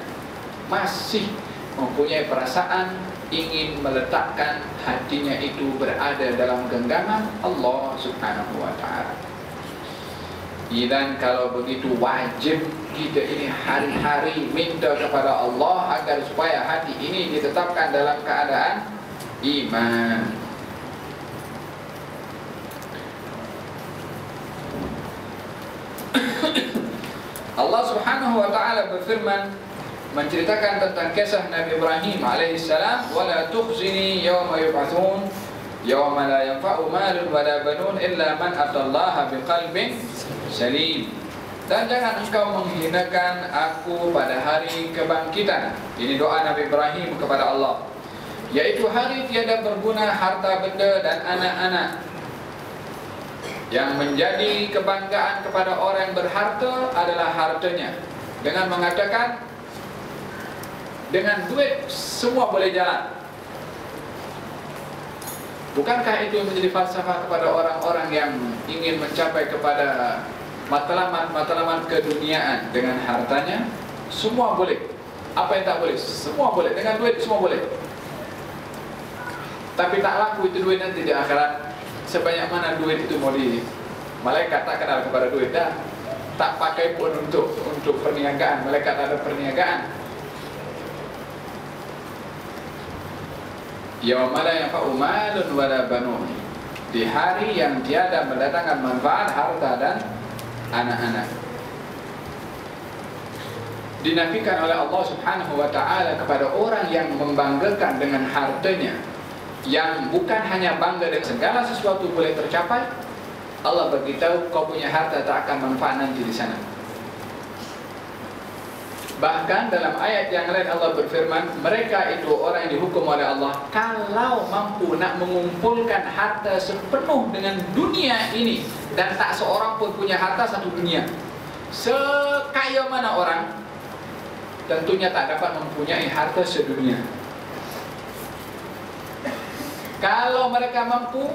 masih mempunyai perasaan ingin meletakkan hatinya itu berada dalam genggaman Allah Subhanahu wa ta'ala. Dan kalau begitu wajib kita ini hari-hari minta kepada Allah agar supaya hati ini ditetapkan dalam keadaan iman. Allah Subhanahu wa ta'ala berfirman menceritakan tentang kisah Nabi Ibrahim alaihissalam, wala tukhzini yawma yub'atsun yawma la yanfa'u malun wala banun illa man atallaha biqalbin salim. Dan jangan engkau menghinakan aku pada hari kebangkitan. Ini doa Nabi Ibrahim kepada Allah, yaitu hari tiada berguna harta benda dan anak-anak. Yang menjadi kebanggaan kepada orang yang berharta adalah hartanya, dengan mengatakan dengan duit semua boleh jalan. Bukankah itu menjadi falsafah kepada orang-orang yang ingin mencapai kepada matlamat keduniaan? Dengan hartanya semua boleh. Apa yang tak boleh? Semua boleh. Dengan duit semua boleh. Tapi tak laku itu duit nanti di akhirat. Sebanyak mana duit itu mau di malaikat tak kenal kepada duit dah. Tak pakai pun untuk perniagaan. Malaikat ada perniagaan. Yauma la yanfa'u malun wala banun, di hari yang tiada mendatangkan manfaat harta dan anak-anak. Dinafikan oleh Allah Subhanahu wa ta'ala kepada orang yang membanggakan dengan hartanya, yang bukan hanya bangga dengan segala sesuatu boleh tercapai. Allah beritahu, kau punya harta tak akan manfaat nanti di sana. Bahkan dalam ayat yang lain Allah berfirman, mereka itu orang yang dihukum oleh Allah kalau mampu nak mengumpulkan harta sepenuh dengan dunia ini, dan tak seorang pun punya harta satu dunia. Sekaya mana orang, tentunya tak dapat mempunyai harta sedunia. Kalau mereka mampu,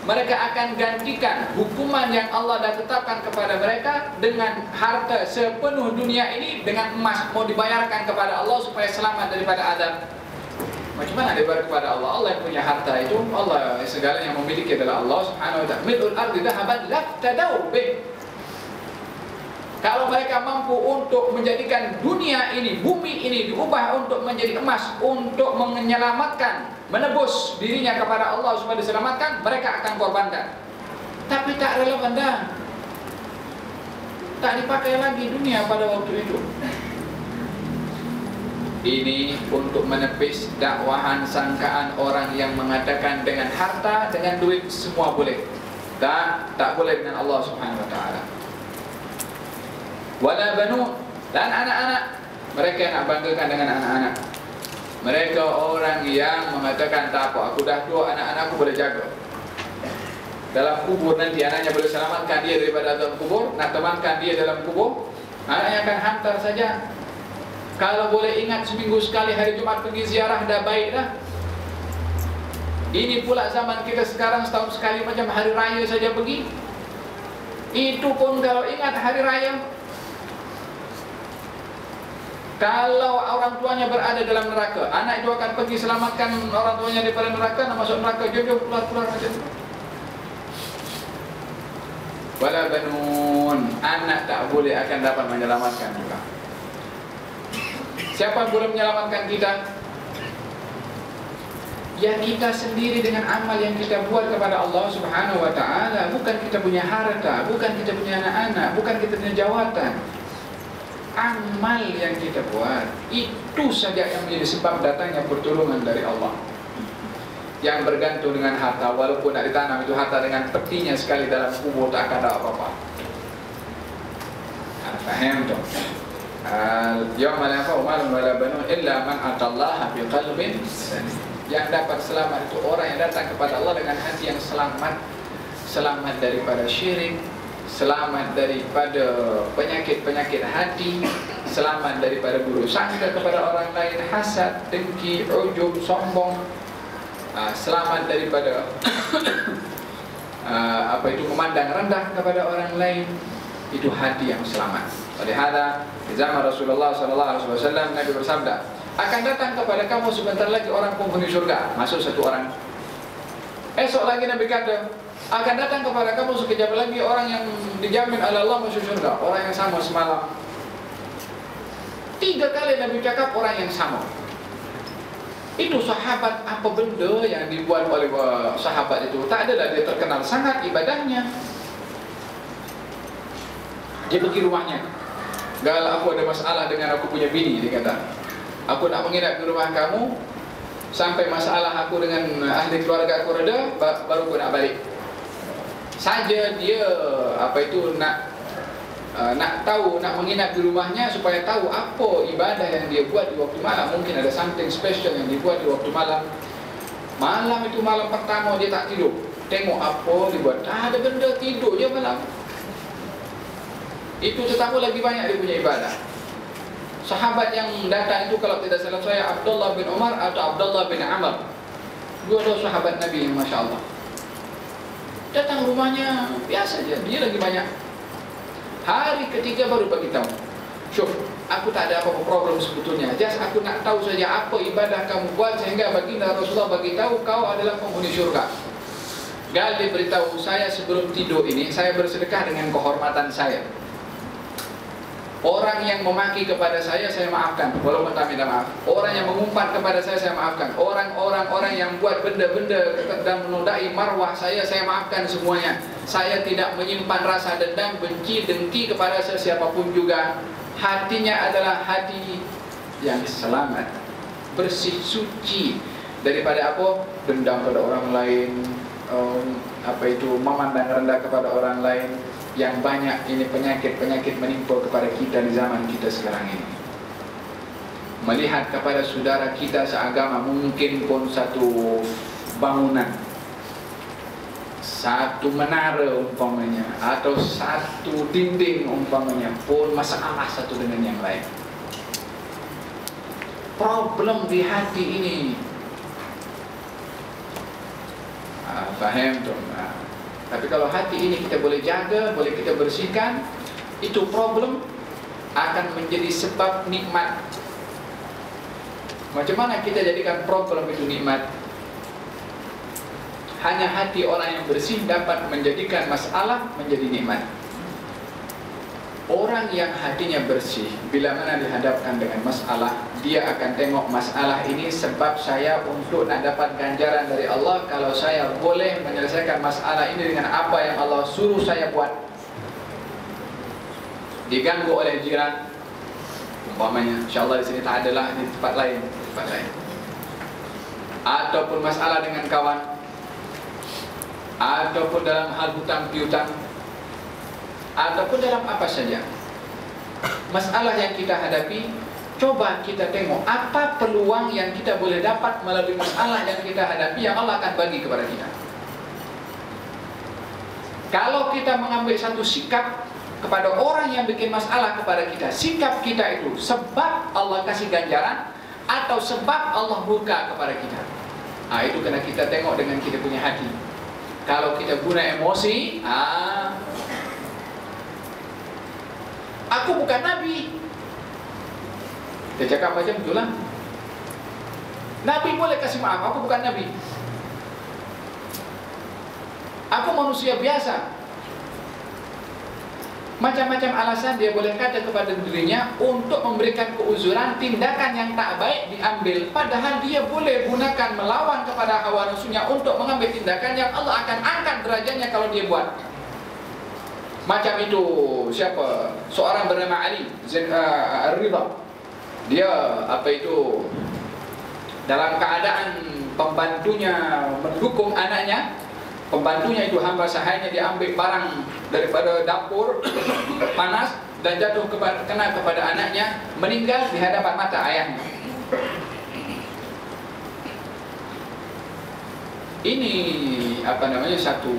mereka akan gantikan hukuman yang Allah dah tetapkan kepada mereka dengan harta sepenuh dunia ini, dengan emas mau dibayarkan kepada Allah supaya selamat daripada azab. Macam mana dibayar kepada Allah? Allah yang punya harta itu, Allah segala yang memiliki adalah Allah Subhanahu wa ta'ala. Mil'ul ardi dhahaban laftadau bih. Kalau mereka mampu untuk menjadikan dunia ini, bumi ini diubah untuk menjadi emas, untuk menyelamatkan, menebus dirinya kepada Allah supaya diselamatkan, mereka akan korbankan. Tapi tak relevan dah. Tak dipakai lagi dunia pada waktu itu. Ini untuk menepis dakwahan sangkaan orang yang mengatakan dengan harta, dengan duit semua boleh. Tak boleh dengan Allah Subhanahu wa taala. Wala banun, dan anak-anak, mereka yang nak banggakan dengan anak-anak. Mereka orang yang mengatakan tak apa, aku dah tua, anak-anakku boleh jaga. Dalam kubur nanti anaknya boleh selamatkan dia daripada dalam kubur, nak temankan dia dalam kubur, anaknya akan hantar saja. Kalau boleh ingat seminggu sekali hari Jumat pergi ziarah, dah baik dah. Ini pula zaman kita sekarang setahun sekali macam hari raya saja pergi. Itu pun kalau ingat hari raya. Kalau orang tuanya berada dalam neraka, anak itu akan pergi selamatkan orang tuanya daripada neraka, nak masuk neraka, jom keluar macam tu. Wala banun, anak tak boleh akan dapat menyelamatkan juga. Siapa yang boleh menyelamatkan kita? Ya kita sendiri dengan amal yang kita buat kepada Allah Subhanahu wa taala. Bukan kita punya harta, bukan kita punya anak-anak, bukan kita punya jawatan. Amal yang kita buat, itu saja yang menjadi sebab datangnya pertolongan dari Allah. Yang bergantung dengan harta, walaupun nak ditanam itu harta dengan petinya sekali dalam kubur, tak akan ada apa-apa. Faham tu? Yawma la yanfa'u malun wala banun illa man atallaha biqalbin salim. Yang dapat selamat itu orang yang datang kepada Allah dengan hati yang selamat, selamat daripada syirik, selamat daripada penyakit-penyakit hati, selamat daripada buruk sangka kepada orang lain, hasad, dengki, ujub, sombong, selamat daripada memandang rendah kepada orang lain. Itu hati yang selamat. Oleh hada, di zaman Rasulullah SAW, Nabi bersabda, akan datang kepada kamu sebentar lagi orang penghuni surga. Masuk satu orang. Esok lagi Nabi kata, akan datang kepada kamu sekejap lagi orang yang dijamin oleh Allah masuk surga. Orang yang sama semalam. 3 kali Nabi cakap orang yang sama. Itu sahabat, apa benda yang dibuat oleh sahabat itu? Tak adalah dia terkenal sangat ibadahnya. Dia pergi rumahnya. Kalau aku ada masalah dengan aku punya bini, dia kata, aku nak menginap di rumah kamu sampai masalah aku dengan ahli keluarga aku reda, baru aku nak balik. Saja dia nak tahu, nak menginap di rumahnya supaya tahu apa ibadah yang dia buat di waktu malam. Mungkin ada something special yang dibuat di waktu malam. Malam itu malam pertama dia tak tidur. Tengok apa dibuat. Tak ada benda, tidur je malam. Itu tetapi lagi banyak dia punya ibadah. Sahabat yang datang itu kalau tidak salah saya Abdullah bin Umar atau Abdullah bin Amr. Dua-dua sahabat Nabi, Masya Allah. Datang rumahnya biasa je, dia lagi banyak. Hari ketiga baru bagi tahu, Syuf, aku tak ada apa-apa problem sebetulnya. Just aku nak tahu saja apa ibadah kamu buat sehingga baginda Rasulullah bagi tahu kau adalah penghuni syurga. Gali beritahu saya sebelum tidur ini, saya bersedekah dengan kehormatan saya. Orang yang memaki kepada saya maafkan, walaupun tak minta maaf. Orang yang mengumpat kepada saya maafkan. Orang yang buat benda-benda dan menodai marwah saya maafkan semuanya. Saya tidak menyimpan rasa dendam, benci, dengki kepada siapapun juga. Hatinya adalah hati yang selamat, bersih, suci daripada apa? Dendam pada orang lain, memandang rendah kepada orang lain. Yang banyak ini penyakit-penyakit menimpa kepada kita di zaman kita sekarang ini. Melihat kepada saudara kita seagama, mungkin pun satu bangunan, satu menara umpamanya, atau satu dinding umpamanya, pun masalah satu dengan yang lain. Problem di hati ini. Faham tu? Tapi kalau hati ini kita boleh jaga, boleh kita bersihkan, itu problem akan menjadi sebab nikmat. Macam mana kita jadikan problem itu nikmat? Hanya hati orang yang bersih dapat menjadikan masalah menjadi nikmat. Orang yang hatinya bersih, bila mana dihadapkan dengan masalah, dia akan tengok masalah ini sebab saya untuk nak dapat ganjaran dari Allah. Kalau saya boleh menyelesaikan masalah ini dengan apa yang Allah suruh saya buat. Diganggu oleh jiran, Umpamanya, insyaAllah di sini tak adalah, di tempat lain. Ataupun masalah dengan kawan, ataupun dalam hal hutang piutang, ataupun dalam apa saja masalah yang kita hadapi, coba kita tengok apa peluang yang kita boleh dapat melalui masalah yang kita hadapi yang Allah akan bagi kepada kita. Kalau kita mengambil satu sikap kepada orang yang bikin masalah kepada kita, sikap kita itu sebab Allah kasih ganjaran atau sebab Allah buka kepada kita. Itu kena kita tengok dengan kita punya hati. Kalau kita guna emosi, aku bukan Nabi. Kita cakap macam itulah. Nabi boleh kasih maaf, aku bukan Nabi. Aku manusia biasa. Macam-macam alasan dia boleh kata kepada dirinya untuk memberikan keuzuran tindakan yang tak baik diambil, padahal dia boleh gunakan melawan kepada hawa nafsunya untuk mengambil tindakan yang Allah akan angkat derajatnya kalau dia buat. Macam itu siapa? Seorang bernama Ali Ridha. Dia dalam keadaan pembantunya mendukung anaknya. Pembantunya itu hamba sahayanya, dia ambil barang daripada dapur panas dan jatuh kena kepada anaknya, meninggal di hadapan mata ayahnya. Ini satu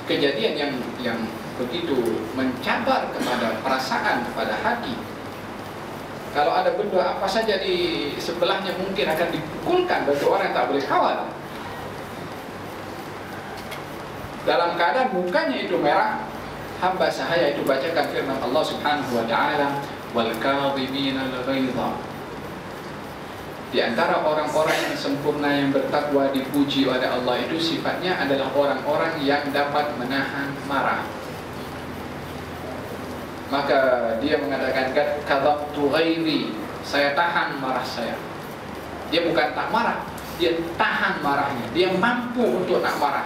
kejadian yang begitu mencabar kepada perasaan, kepada hati. Kalau ada benda apa saja di sebelahnya mungkin akan dipukulkan bagi orang yang tak boleh kawal. Dalam keadaan mukanya itu merah, hamba sahaya itu bacakan firman Allah Subhanahu wa taala, wal kadhimina al-ghaidha. Di antara orang-orang yang sempurna yang bertakwa dipuji oleh Allah itu sifatnya adalah orang-orang yang dapat menahan marah. Maka dia mengatakan kadhabtu ghairi, saya tahan marah saya. Dia bukan tak marah, dia tahan marahnya, dia mampu untuk nak marah.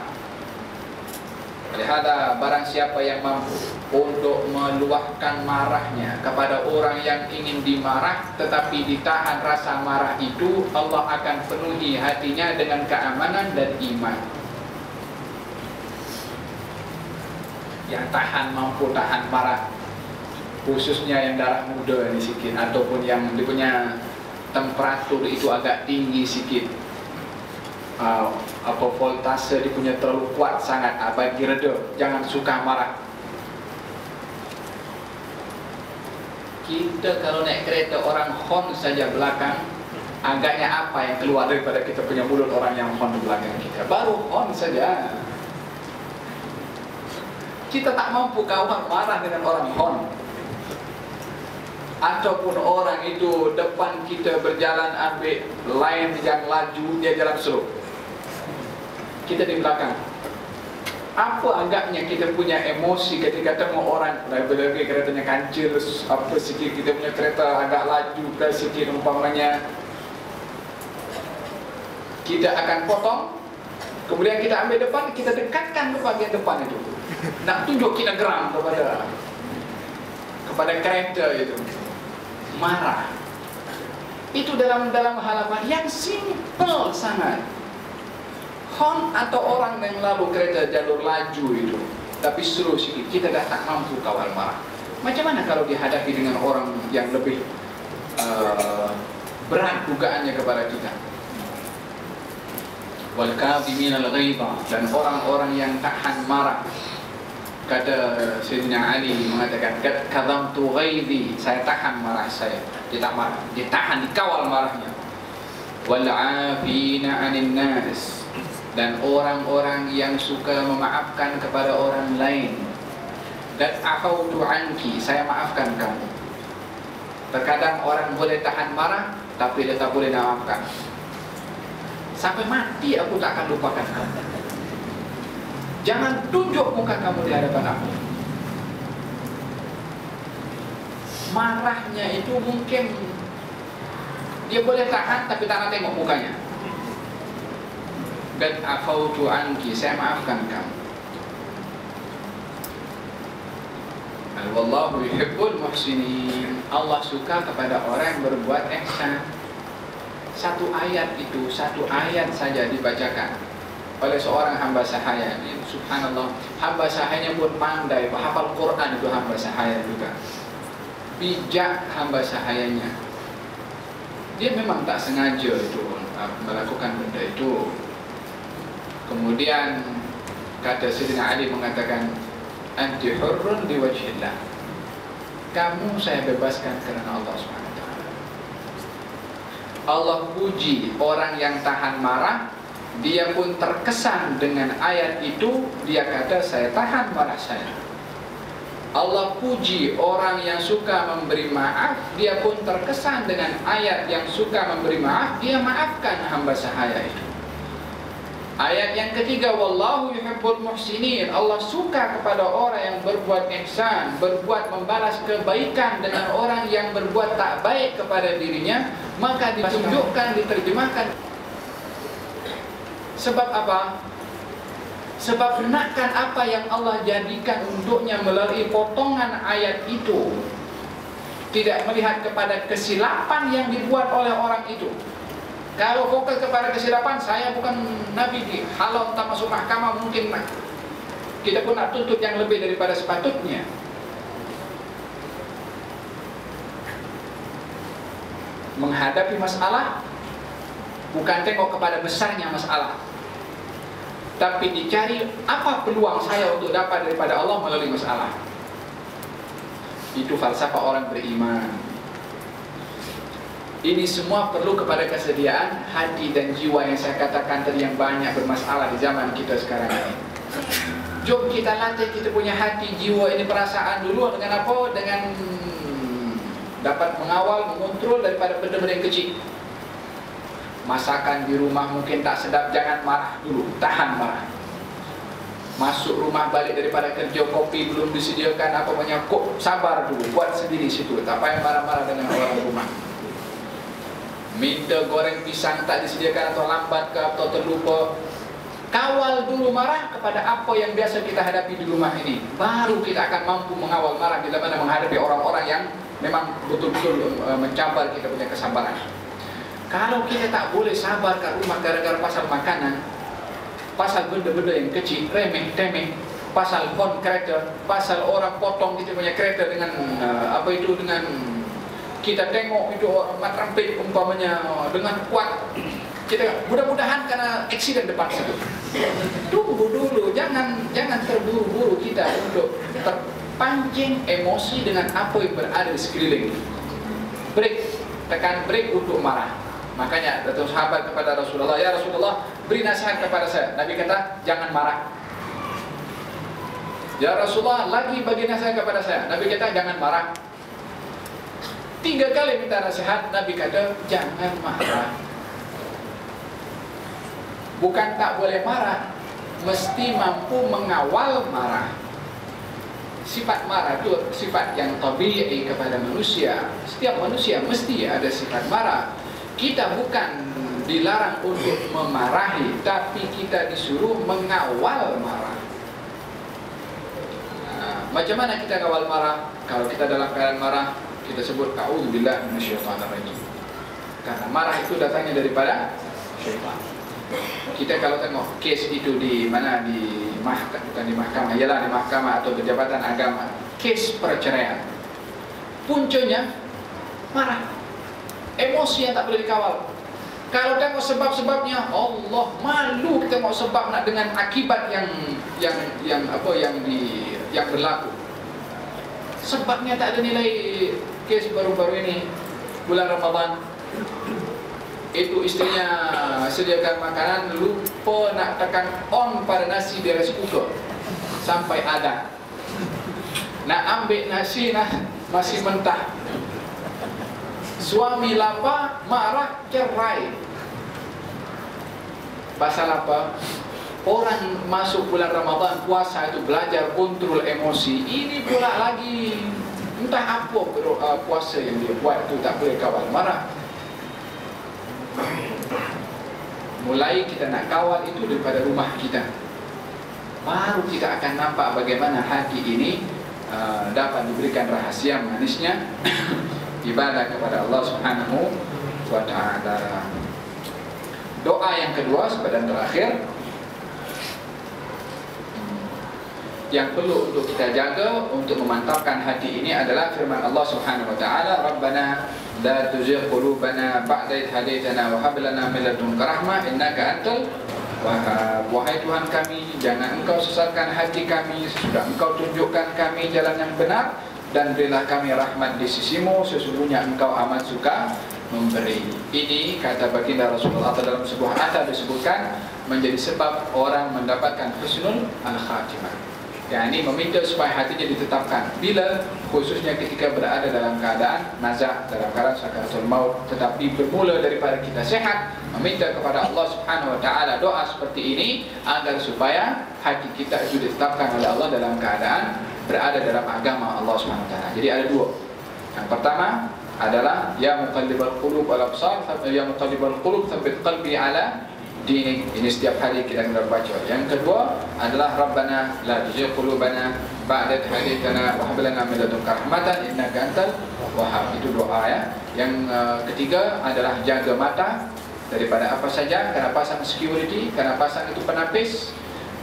Lihada, barang siapa yang mampu untuk meluahkan marahnya kepada orang yang ingin dimarah tetapi ditahan rasa marah itu, Allah akan penuhi hatinya dengan keamanan dan iman. Yang tahan, mampu tahan marah, khususnya yang darah muda ni sikit, ataupun yang dia punya temperatur itu agak tinggi sikit, voltase dia punya terlalu kuat sangat, bagi reda, jangan suka marah. Kita kalau naik kereta orang horn saja belakang, agaknya apa yang keluar daripada kita punya mulut orang yang horn di belakang kita? Baru horn saja. Kita tak mampu kawal marah dengan orang horn. Ataupun orang itu depan kita berjalan ambil line yang laju, dia jalan slow, kita di belakang. Apa agaknya kita punya emosi ketika tengok orang lagi keretanya kancil apa sikit, kita punya kereta agak laju ke sikit umpamanya, kita akan potong, kemudian kita ambil depan, kita dekatkan ke bagian depan itu, nak tunjuk kita geram kepada kereta itu. Marah itu dalam halaman yang simple sangat. Horn atau orang yang lalu kereta jalur laju itu, tapi slow sikit, kita dah tak mampu kawal marah. Macam mana kalau dihadapi dengan orang yang lebih berat dugaannya kepada kita? Wal kadhimina al-ghaidha, dan orang-orang yang tahan marah. Kata Sayyidina Ali mengatakan, kadhamtu ghaidhi, saya tahan marah saya. Dia tak marah, dia tahan, dikawal marahnya. Wal 'afina 'anil nas, dan orang-orang yang suka memaafkan kepada orang lain. Dan afautu anki, saya maafkan kamu. Terkadang orang boleh tahan marah, tapi dia tak boleh maafkan. Sampai mati aku tak akan lupakan kamu. Jangan tunjuk muka kamu di hadapan aku. Marahnya itu mungkin dia boleh tahan, tapi tak nak tengok mukanya. Dan afautu anki, saya maafkan kamu. Wallahu yuhibbul muhsinin. Allah suka kepada orang yang berbuat ihsan. Satu ayat itu, satu ayat saja dibacakan oleh seorang hamba sahaya. Subhanallah, hamba sahayanya pun pandai, hafal Quran itu hamba sahaya juga. Bijak hamba sahayanya. Dia memang tak sengaja itu melakukan benda itu. Kemudian kata Sayyidina Ali mengatakan, anti hurrun liwajhillah. Kamu saya bebaskan kerana Allah SWT. Allah puji orang yang tahan marah. Dia pun terkesan dengan ayat itu. Dia kata, saya tahan marah saya. Allah puji orang yang suka memberi maaf. Dia pun terkesan dengan ayat yang suka memberi maaf. Dia maafkan hamba sahaya itu. Ayat yang ketiga, wallahu yuhibbul muhsinin. Allah suka kepada orang yang berbuat ihsan, berbuat membalas kebaikan dengan orang yang berbuat tak baik kepada dirinya. Maka ditunjukkan, diterjemahkan. Sebab apa? Sebab henakkan apa yang Allah jadikan untuknya melalui potongan ayat itu. Tidak melihat kepada kesilapan yang dibuat oleh orang itu. Kalau fokus kepada kesilapan, saya bukan Nabi, halau tak masuk mahkamah mungkin. Kita pun nak tuntut yang lebih daripada sepatutnya. Menghadapi masalah bukan tengok kepada besarnya masalah, tapi dicari apa peluang saya untuk dapat daripada Allah melalui masalah. Itu falsafah orang beriman. Ini semua perlu kepada kesediaan hati dan jiwa yang saya katakan tadi, yang banyak bermasalah di zaman kita sekarang ini. Jom kita latih kita punya hati, jiwa ini, perasaan dulu. Dengan apa? Dengan dapat mengawal, mengontrol daripada benda-benda yang kecil. Masakan di rumah mungkin tak sedap, jangan marah dulu, tahan marah. Masuk rumah balik daripada kerja, kopi belum disediakan, apa banyak, kok sabar dulu, buat sendiri situ. Tak payah marah-marah dengan orang rumah. Minta goreng pisang tak disediakan atau lambat ke atau terlupa, kawal dulu marah kepada apa yang biasa kita hadapi di rumah ini. Baru kita akan mampu mengawal marah bila mana menghadapi orang-orang yang memang betul-betul mencabar kita punya kesabaran. Kalau kita tak boleh sabar kat rumah gara-gara pasal makanan, pasal benda-benda yang kecil, remeh-temeh, pasal phone kereta, pasal orang potong kita punya kereta dengan dengan kita tengok itu mat rampit umpamanya dengan kuat, kita mudah-mudahan karena aksiden depan situ. Tunggu dulu, jangan terburu-buru kita untuk terpancing emosi dengan apa yang berada di sekeliling. Break, tekan break untuk marah. Makanya datang sahabat kepada Rasulullah, ya Rasulullah, beri nasihat kepada saya. Nabi kata, jangan marah. Ya Rasulullah, lagi bagi nasihat kepada saya. Nabi kata, jangan marah. 3 kali minta nasihat, Nabi kata, jangan marah. Bukan tak boleh marah, mesti mampu mengawal marah. Sifat marah itu sifat yang tabi'i kepada manusia. Setiap manusia mesti ada sifat marah. Kita bukan dilarang untuk memarahi, tapi kita disuruh mengawal marah. Macam mana kita ngawal marah? Kalau kita dalam keadaan marah, kita sebut a'udzubillah minasyaitonirrajim. Karena marah itu datangnya daripada syaitan. Kita kalau tengok kes itu di mana, di mahkamah, bukan di mahkamah, ialah di mahkamah atau Jabatan Agama, kes perceraian, puncanya marah, emosi yang tak boleh dikawal. Kalau tengok sebab-sebabnya, Allah malu kita mau sebab nak dengan akibat yang berlaku. Sebabnya tak ada nilai. Kes baru-baru ini bulan Ramadan, itu istrinya sediakan makanan, lupa nak tekan on pada nasi di rice cooker sampai ada. Nak ambil nasi masih mentah. Suami lapar, marah, cerai. Pasal apa? Orang masuk bulan Ramadan, puasa itu belajar kontrol emosi. Ini pula lagi entah apa puasa yang dia buat itu tak boleh kawal marah. Mulai kita nak kawal itu daripada rumah kita. Baru kita akan nampak bagaimana hati ini dapat diberikan rahasia manisnya ibadah kepada Allah Subhanahu wa ta'ala. Doa yang kedua dan terakhir yang perlu untuk kita jaga untuk memantapkan hati ini adalah firman Allah Subhanahu wa taala, Rabbana la tuzigh qulubana ba'da idh hadaitana wa hab lana min ladunka rahmah innaka antal wahhab. Wahai Tuhan kami, jangan Engkau sesatkan hati kami sesudah Engkau tunjukkan kami jalan yang benar, dan berilah kami rahmat di sisimu, sesungguhnya Engkau amat suka memberi. Ini kata baginda Rasulullah dalam sebuah athar disebutkan menjadi sebab orang mendapatkan husnul al-khatimah. yakni meminta supaya hatinya ditetapkan bila khususnya ketika berada dalam keadaan nazak, dalam keadaan sakaratul maut. Tetapi bermula daripada kita sehat, meminta kepada Allah Subhanahu wa taala doa seperti ini agar supaya hati kita itu ditetapkan oleh Allah dalam keadaan berada dalam agama Allah Subhanahu wa taala. Jadi ada dua. Yang pertama adalah ya muqallibal qulub wal absar, ya muqallibal qulub tsabbit qalbi ala dinik. Ini setiap hari kita kena baca. Yang kedua adalah Rabbana la tuzigh qulubana ba'da idh hadaitana wa hab lana min ladunka rahmatan innaka antal wahhab. Itu doa ya. Yang ketiga adalah jaga mata daripada apa saja, kena pasang security, kena pasang itu penapis.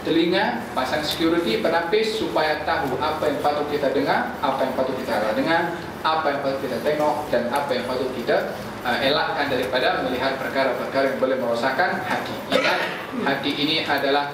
Telinga, pasang security, penapis supaya tahu apa yang patut kita dengar, apa yang patut kita dengar, apa yang patut kita tengok, dan apa yang patut kita elakkan daripada melihat perkara-perkara yang boleh merosakkan hati. Ingat, hati ini adalah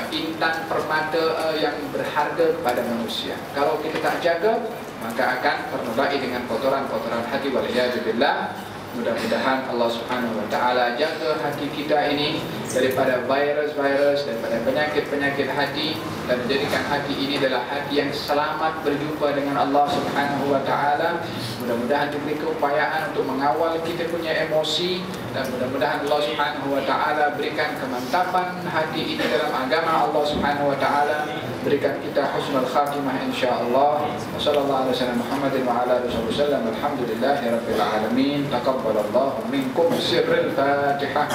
intan permata yang berharga pada manusia. Kalau kita tak jaga, maka akan ternodai dengan kotoran-kotoran hati. Waliyadzubillah. Mudah-mudahan Allah Subhanahu wa taala jaga hati kita ini daripada virus-virus, daripada penyakit-penyakit hati, dan menjadikan hati ini adalah hati yang selamat berjumpa dengan Allah Subhanahu wa taala. Mudah-mudahan diberi keupayaan untuk mengawal kita punya emosi, dan mudah-mudahan Allah Subhanahu wa taala berikan kemantapan hati ini dalam agama Allah Subhanahu wa taala, berikan kita husnul khatimah insyaallah. Wassallallahu alaihi wasallam Muhammadin wa ala alihi wasallam. Alhamdulillahirabbil alamin. Taqabbalallahu minkum sirrul Fatihah.